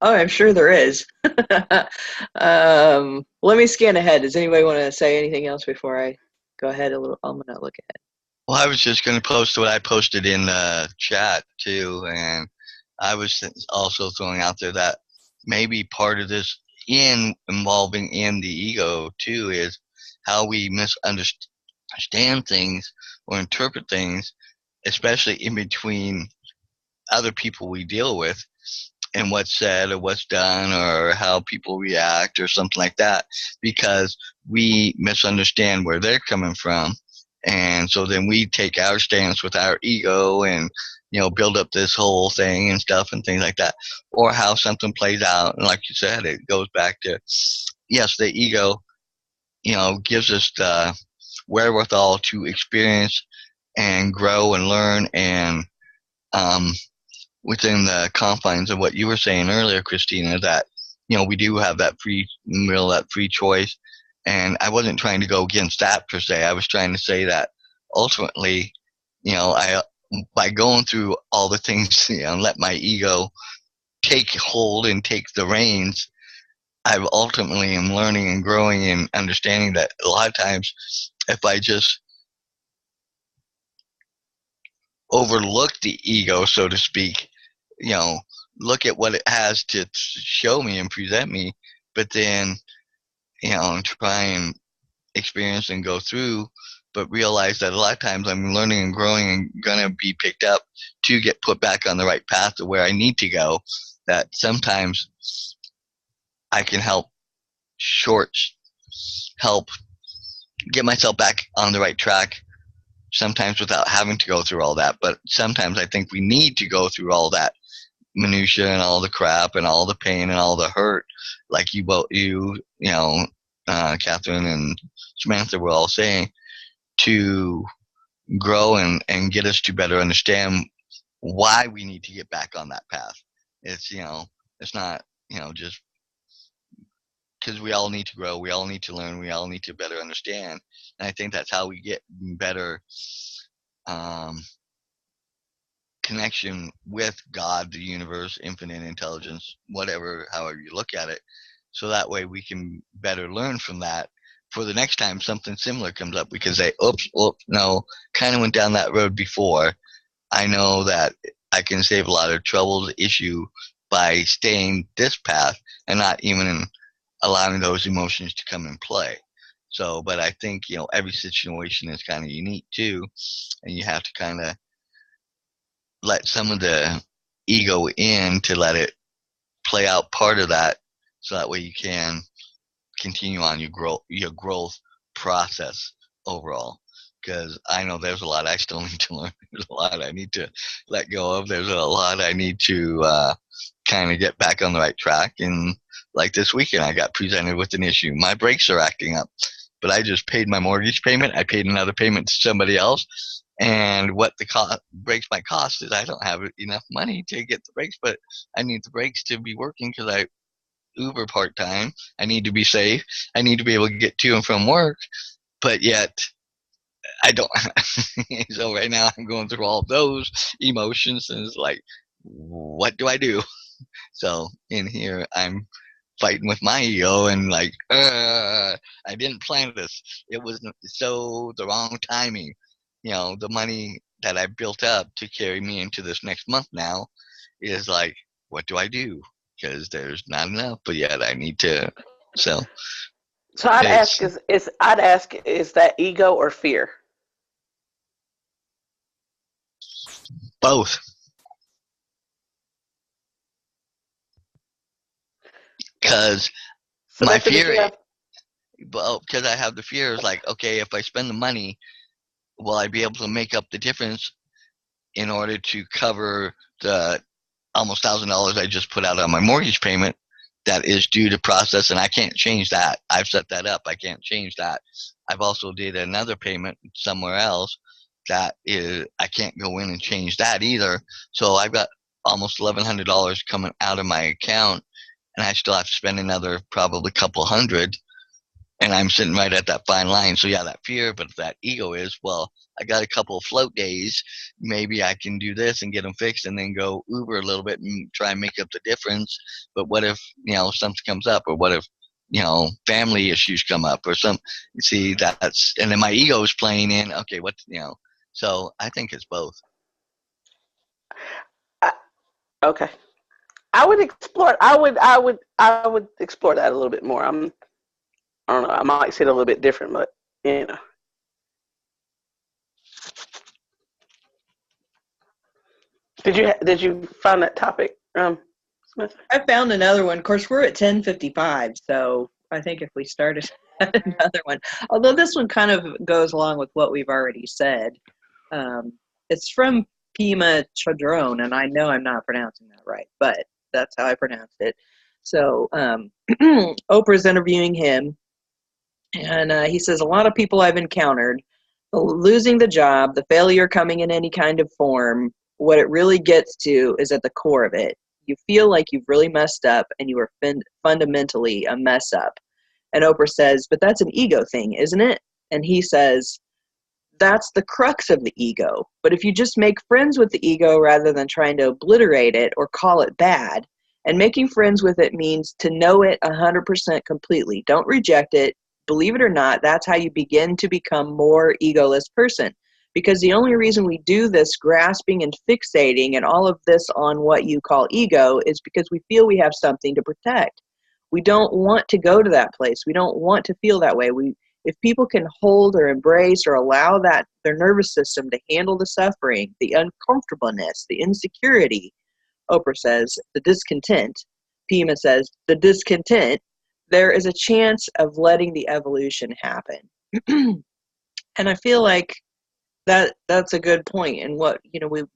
Oh, I'm sure there is. Let me scan ahead. Does anybody want to say anything else before I go ahead a little? I'm going to look ahead. Well, I was just going to post what I posted in the chat too, and I was also throwing out there that maybe part of this involving in the ego too is how we misunderstand things or interpret things, especially in between other people we deal with, and what's said or what's done or how people react or something like that, because we misunderstand where they're coming from. And so then we take our stance with our ego and build up this whole thing and stuff and things like that, or how something plays out. And like you said, it goes back to, yes, the ego, gives us the wherewithal to experience and grow and learn, and within the confines of what you were saying earlier, Christina, that we do have that free will, that free choice. And I wasn't trying to go against that per se. I was trying to say that ultimately, I, by going through all the things, let my ego take hold and take the reins, I ultimately am learning and growing and understanding that a lot of times, if I just overlook the ego, so to speak, look at what it has to show me and present me, but then, try and experience and go through, but realize that a lot of times I'm learning and growing and gonna be picked up to get put back on the right path to where I need to go. That sometimes I can help get myself back on the right track, sometimes without having to go through all that. But sometimes I think we need to go through all that minutia and all the crap and all the pain and all the hurt, like Catherine and Samantha were all saying, to grow and get us to better understand why we need to get back on that path. It's it's not just because we all need to grow, we all need to learn, we all need to better understand. And I think that's how we get better connection with God, the universe, infinite intelligence, however you look at it. So that way we can better learn from that for the next time something similar comes up. We can say, oops, no, kind of went down that road before. I know that I can save a lot of trouble, issue by staying this path and not even allowing those emotions to come in play. So, but I think, every situation is kind of unique too. And you have to kind of let some of the ego in to let it play out part of that, so that way you can continue on your growth process overall. Because I know there's a lot I still need to learn. There's a lot I need to let go of. There's a lot I need to kind of get back on the right track. And like this weekend, I got presented with an issue. My brakes are acting up, but I just paid my mortgage payment. I paid another payment to somebody else. And what the brakes might cost is I don't have enough money to get the brakes, but I need the brakes to be working because I Uber part-time. I need to be safe. I need to be able to get to and from work, but yet I don't. So right now I'm going through all those emotions, and it's like, what do I do? So in here I'm fighting with my ego and like, I didn't plan this. It was so the wrong timing. The money that I built up to carry me into this next month now is like, what do I do? Because there's not enough, but yet I need to. So I'd ask is that ego or fear? Both. Because So my that's the fear, issue. because I have the fear is like, okay, if I spend the money, will I be able to make up the difference in order to cover the almost $1,000 I just put out on my mortgage payment that is due to process, and I can't change that. I've set that up. I can't change that. I've also did another payment somewhere else that is I can't go in and change that either. So I've got almost $1,100 coming out of my account, and I still have to spend another probably couple hundred, and I'm sitting right at that fine line. So yeah, that fear, but that ego is, well, I got a couple of float days. Maybe I can do this and get them fixed and then go Uber a little bit and try and make up the difference. But what if, something comes up, or what if, family issues come up or some, and then my ego is playing in, okay, so I think it's both. Okay. I would explore. I would explore that a little bit more. I don't know. I might say it a little bit different, but Did you find that topic, Smith? I found another one. Of course, we're at 10:55, so I think if we started another one, although this one kind of goes along with what we've already said. It's from Pima Chodron, and I know I'm not pronouncing that right, but that's how I pronounced it. So Oprah's interviewing him, and he says, a lot of people I've encountered, losing the job, the failure coming in any kind of form, what it really gets to is at the core of it. You feel like you've really messed up and you are fundamentally a mess up. And Oprah says, but that's an ego thing, isn't it? And he says, that's the crux of the ego. But if you just make friends with the ego rather than trying to obliterate it or call it bad, and making friends with it means to know it 100% completely. Don't reject it. Believe it or not, that's how you begin to become more egoless person. Because the only reason we do this grasping and fixating and all of this on what you call ego is because we feel we have something to protect. We don't want to go to that place. We don't want to feel that way. If people can hold or embrace or allow that their nervous system to handle the suffering, the uncomfortableness, the insecurity, Oprah says, the discontent, Pima says, the discontent, there is a chance of letting the evolution happen. And I feel like that's a good point. And what,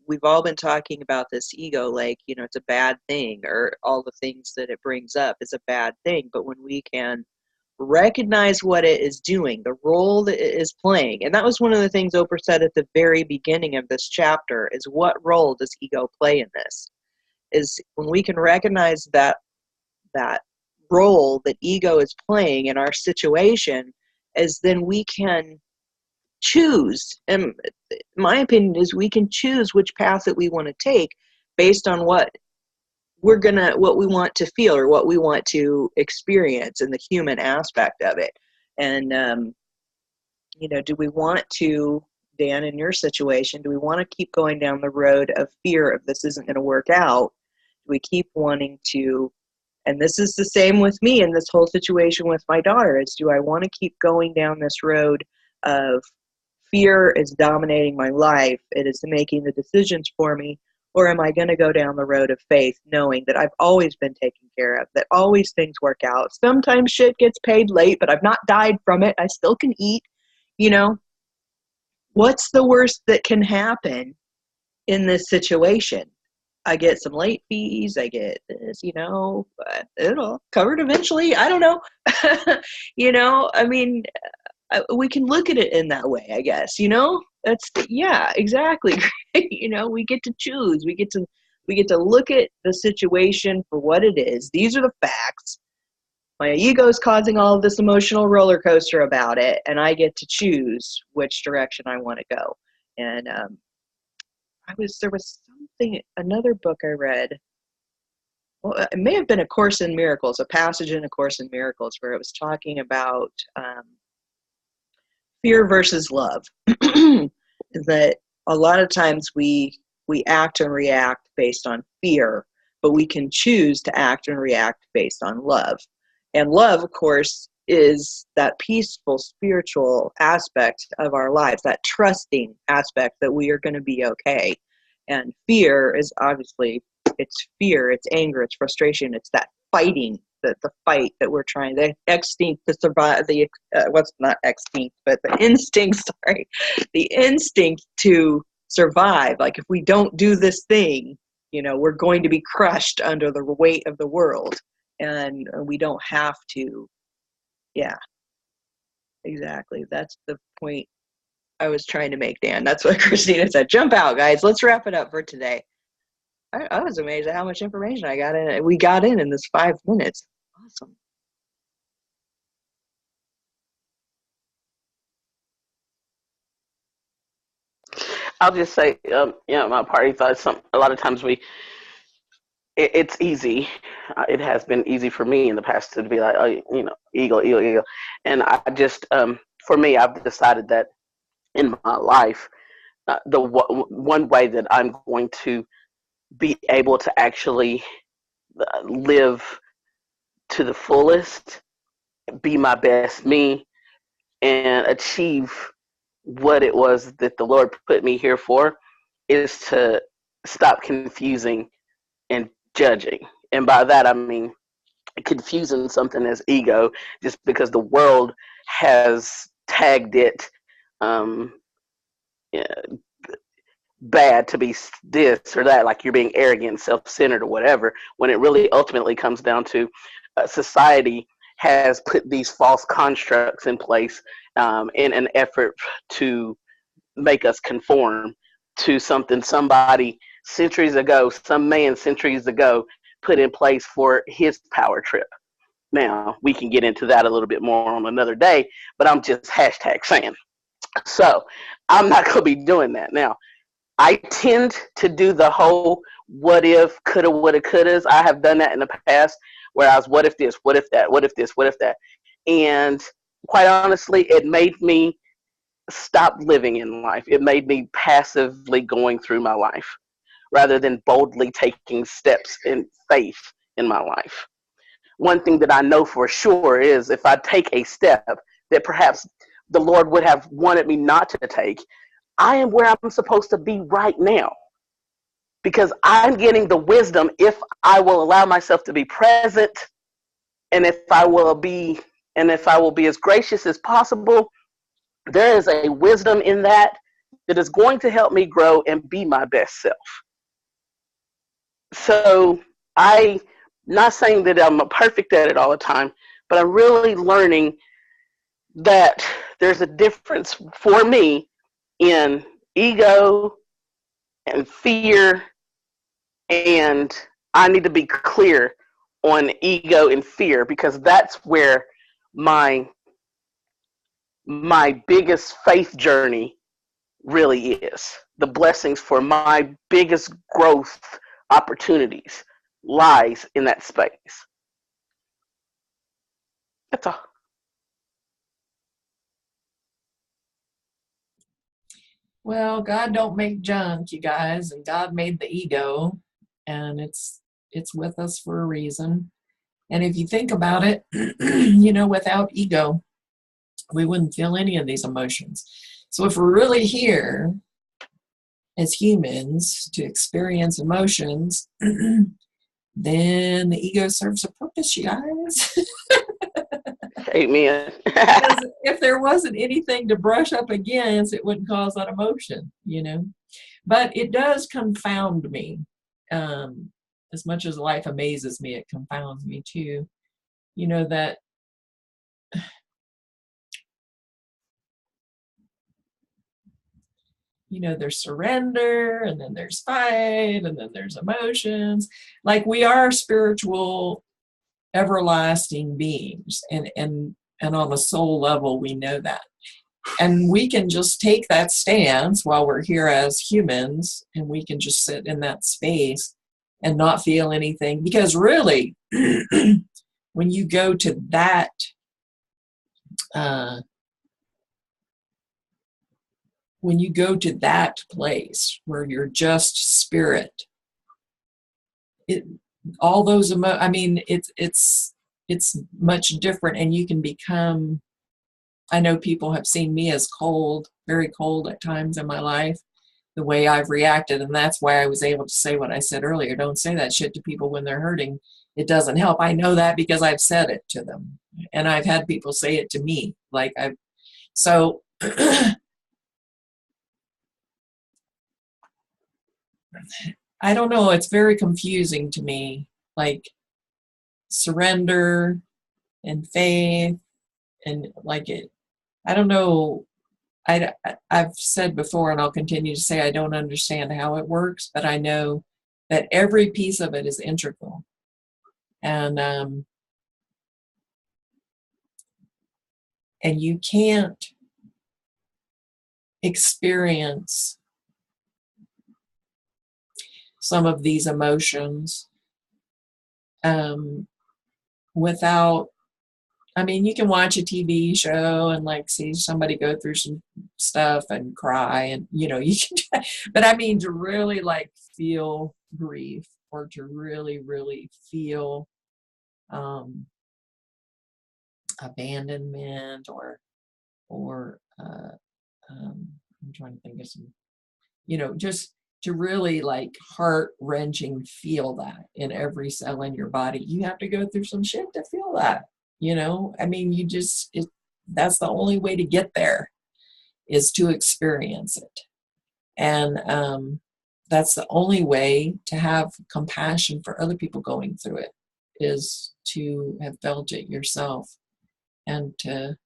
we've all been talking about this ego, like, it's a bad thing, or all the things that it brings up is a bad thing. But when we can recognize what it is doing, the role that it is playing, and that was one of the things Oprah said at the very beginning of this chapter, is what role does ego play in this? Is when we can recognize that role that ego is playing in our situation, is then we can choose, and my opinion is we can choose which path that we want to take based on what we want to feel or what we want to experience in the human aspect of it. And do we want to, Dan, in your situation, do we want to keep going down the road of fear of this isn't going to work out? Do we keep wanting to, and this is the same with me in this whole situation with my daughter, is do I want to keep going down this road of fear is dominating my life, it is making the decisions for me, or am I going to go down the road of faith, knowing that I've always been taken care of, that always things work out? Sometimes shit gets paid late, but I've not died from it. I still can eat. What's the worst that can happen in this situation? I get some late fees, I get this, but it'll covered eventually. I don't know. I mean, we can look at it in that way, I guess, that's, yeah, exactly. We get to choose. We get to look at the situation for what it is. These are the facts. My ego is causing all of this emotional roller coaster about it, and I get to choose which direction I want to go. And there was another book I read. Well, it may have been A Course in Miracles, a passage in A Course in Miracles, where it was talking about fear versus love. That a lot of times we act and react based on fear, but we can choose to act and react based on love. And love, of course, is that peaceful spiritual aspect of our lives, that trusting aspect that we are going to be okay. And fear is obviously, it's fear, it's anger, it's frustration, it's that fighting, the fight that we're trying, the instinct to survive, not extinct, but the instinct, sorry, the instinct to survive. Like if we don't do this thing, we're going to be crushed under the weight of the world. And we don't have to. Yeah, exactly. That's the point I was trying to make, Dan. That's what Christina said. Jump out, guys. Let's wrap it up for today. I was amazed at how much information we got in this 5 minutes. Awesome. I'll just say, my party thought a lot of times it's easy. It has been easy for me in the past to be like, ego. And I just, for me, I've decided that in my life, the one way that I'm going to be able to actually live to the fullest, be my best me, and achieve what it was that the Lord put me here for is to stop confusing and judging. And by that, I mean confusing something as ego just because the world has tagged it bad to be this or that, like you're being arrogant, self-centered or whatever, when it really ultimately comes down to society has put these false constructs in place in an effort to make us conform to something somebody centuries ago, some man centuries ago put in place for his power trip. Now, we can get into that a little bit more on another day, but I'm just saying. So I'm not going to be doing that. Now, I tend to do the whole what if, coulda, woulda, couldas. I have done that in the past where I was what if this, what if that, what if this, what if that. And quite honestly, it made me stop living in life. It made me passively going through my life rather than boldly taking steps in faith in my life. One thing that I know for sure is if I take a step that perhaps the Lord would have wanted me not to take, I am where I'm supposed to be right now because I'm getting the wisdom if I will allow myself to be present and if I will be as gracious as possible. There is a wisdom in that is going to help me grow and be my best self. So I'm not saying that I'm perfect at it all the time, but I'm really learning that there's a difference for me in ego and fear, and I need to be clear on ego and fear because that's where my biggest faith journey really is. The blessings for my biggest growth opportunities lies in that space. That's all. Well, God don't make junk, you guys, and God made the ego, and it's with us for a reason. And if you think about it, without ego, we wouldn't feel any of these emotions. So if we're really here as humans to experience emotions, then the ego serves a purpose, you guys. Amen. Because if there wasn't anything to brush up against, it wouldn't cause that emotion, But it does confound me as much as life amazes me, it confounds me too. You know, that there's surrender, and then there's fight, and then there's emotions. Like, we are spiritual, everlasting beings, and on a soul level, we know that. And we can just take that stance while we're here as humans, and we can just sit in that space and not feel anything. Because really, when you go to that, place where you're just spirit, all those it's much different, and you can become. I know people have seen me as cold, very cold at times in my life, the way I've reacted, and that's why I was able to say what I said earlier. Don't say that shit to people when they're hurting. It doesn't help. I know that because I've said it to them, and I've had people say it to me. So I don't know. It's very confusing to me, like surrender and faith, and I don't know. I've said before, and I'll continue to say, I don't understand how it works, but I know that every piece of it is integral. And you can't experience some of these emotions without, you can watch a TV show and see somebody go through some stuff and cry, and you can, but to really feel grief, or to really, really feel abandonment, or I'm trying to think of some, just to really heart-wrenching feel that in every cell in your body. You have to go through some shit to feel that. That's the only way to get there, is to experience it. And that's the only way to have compassion for other people going through it, is to have felt it yourself, and to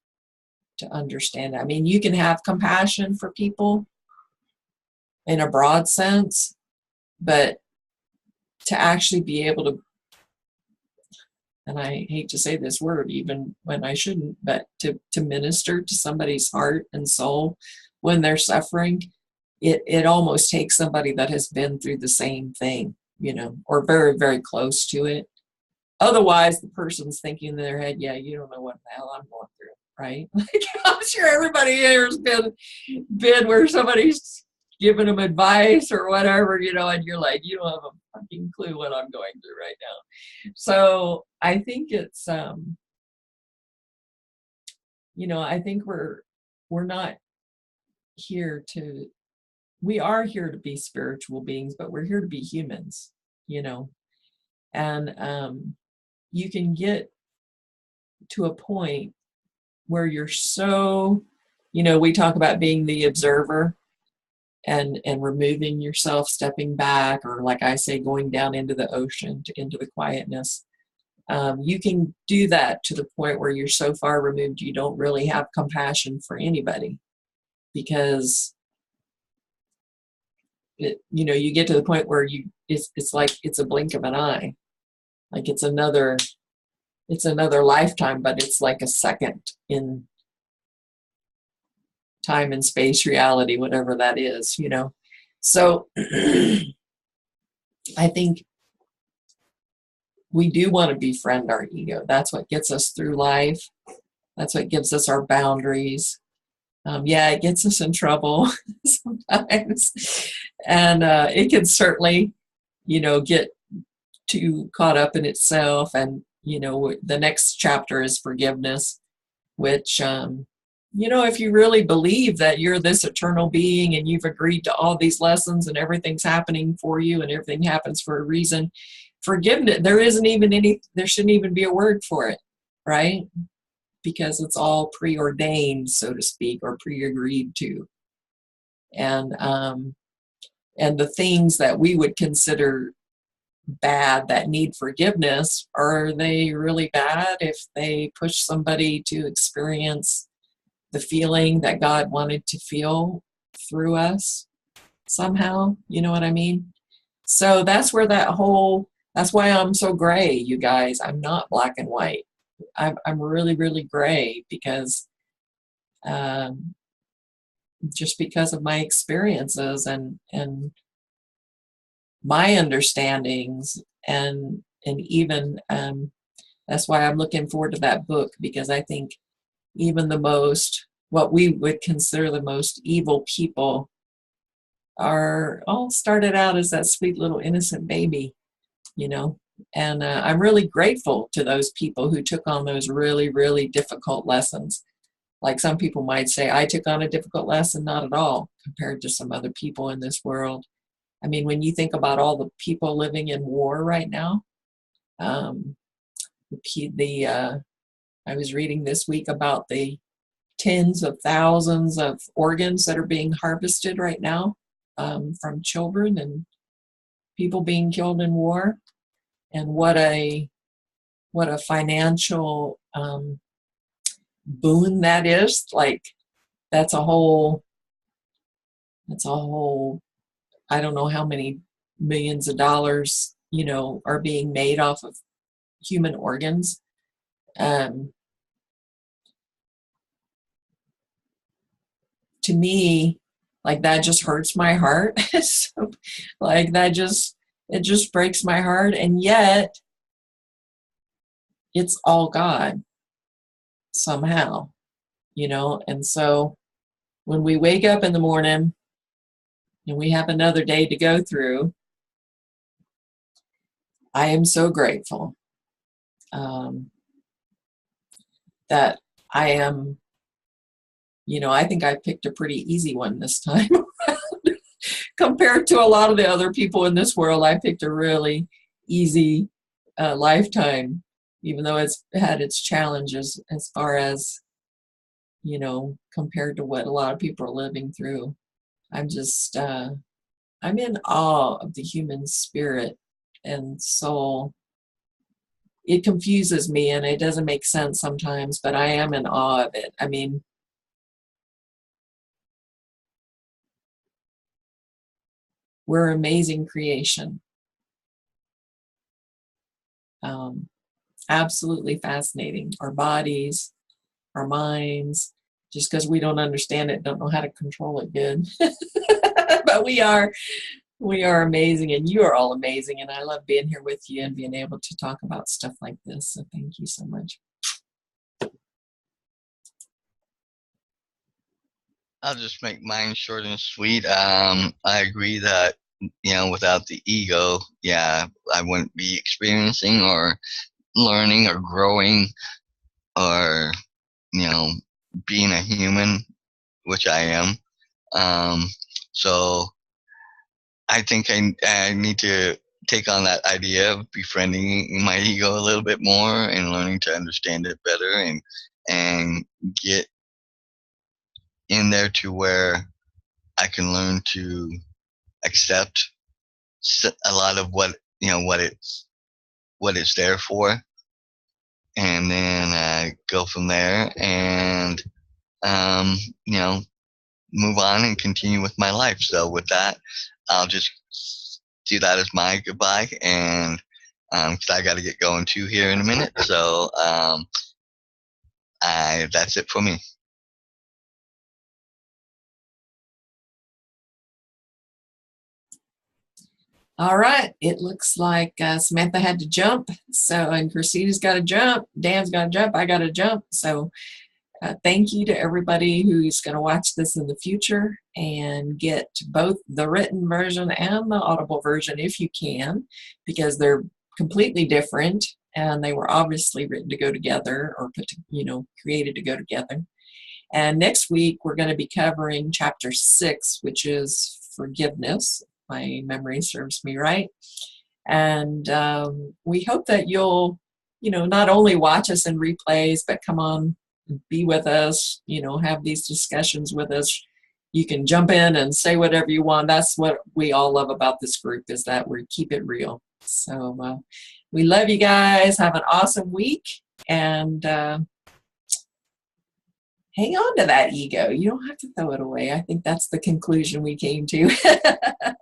understand it. You can have compassion for people in a broad sense, but to actually be able to, and I hate to say this word even when I shouldn't, but to minister to somebody's heart and soul when they're suffering, it almost takes somebody that has been through the same thing, or very, very close to it. Otherwise, the person's thinking in their head, yeah, you don't know what the hell I'm going through, right? I'm sure everybody here has been where somebody's giving them advice or whatever, and you're like, you don't have a fucking clue what I'm going through right now. So I think it's, I think we're not here to, we are here to be spiritual beings, but we're here to be humans, and you can get to a point where you're so, we talk about being the observer, and removing yourself, stepping back, or like I say, going down into the ocean, into the quietness. You can do that to the point where you're so far removed you don't really have compassion for anybody, because you get to the point where it's like it's a blink of an eye, like it's another lifetime, but it's like a second in time and space reality, whatever that is, So I think we do want to befriend our ego. That's what gets us through life. That's what gives us our boundaries. It gets us you sometimes. And it can certainly, get too caught up in itself. And, the next chapter is forgiveness, which, if you really believe that you're this eternal being and you've agreed to all these lessons and everything's happening for you and everything happens for a reason, forgiveness, there shouldn't even be a word for it, right? Because it's all preordained, so to speak, or pre-agreed to. And the things that we would consider bad that need forgiveness, are they really bad if they push somebody to experience the feeling that God wanted to feel through us somehow? You know what I mean? So that's where that's why I'm so gray, you guys. I'm not black and white. I'm really, really gray because just because of my experiences and my understandings, and even that's why I'm looking forward to that book, because I think even what we would consider the most evil people are all started out as that sweet little innocent baby, you know. And I'm really grateful to those people who took on those really, really difficult lessons. Like some people might say, I took on a difficult lesson. Not at all compared to some other people in this world. I mean, when you think about all the people living in war right now, I was reading this week about the tens of thousands of organs that are being harvested right now from children and people being killed in war, and what a financial boon that is. Like that's a whole I don't know how many millions of dollars, you know, are being made off of human organs. To me, like that just hurts my heart. So, like it just breaks my heart. And yet it's all God somehow, you know. And so when we wake up in the morning and we have another day to go through, I am so grateful that I am, you know, I think I picked a pretty easy one this time. Compared to a lot of the other people in this world, I picked a really easy lifetime, even though it's had its challenges as far as, you know, compared to what a lot of people are living through. I'm just, I'm in awe of the human spirit and soul. It confuses me and it doesn't make sense sometimes, but I am in awe of it. I mean, we're amazing creation. Absolutely fascinating. Our bodies, our minds, just because we don't understand it, don't know how to control it good. But we are amazing, and you are all amazing, and I love being here with you and being able to talk about stuff like this. So thank you so much. I'll just make mine short and sweet. I agree that, you know, without the ego, yeah, I wouldn't be experiencing or learning or growing or, you know, being a human, which I am. So I think I need to take on that idea of befriending my ego a little bit more and learning to understand it better and get in there to where I can learn to accept a lot of what, you know, what it's there for, and then go from there and you know, move on and continue with my life. So with that, I'll just do that as my goodbye, and because I got to get going too here in a minute. So that's it for me. All right, it looks like Samantha had to jump, so, and Christina's got to jump, Dan's got to jump, I got to jump. So thank you to everybody who's going to watch this in the future and get both the written version and the audible version if you can, because they're completely different and they were obviously written to go together, or created to go together. And next week we're going to be covering chapter 6, which is forgiveness. My memory serves me right. And we hope that you'll, not only watch us in replays, but come on, be with us, have these discussions with us, you can jump in and say whatever you want. That's what we all love about this group, is that we keep it real. So we love you guys. Have an awesome week, and hang on to that ego. You don't have to throw it away. I think that's the conclusion we came to.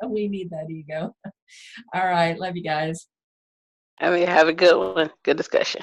We need that ego. All right. Love you guys. I mean, have a good one. Good discussion.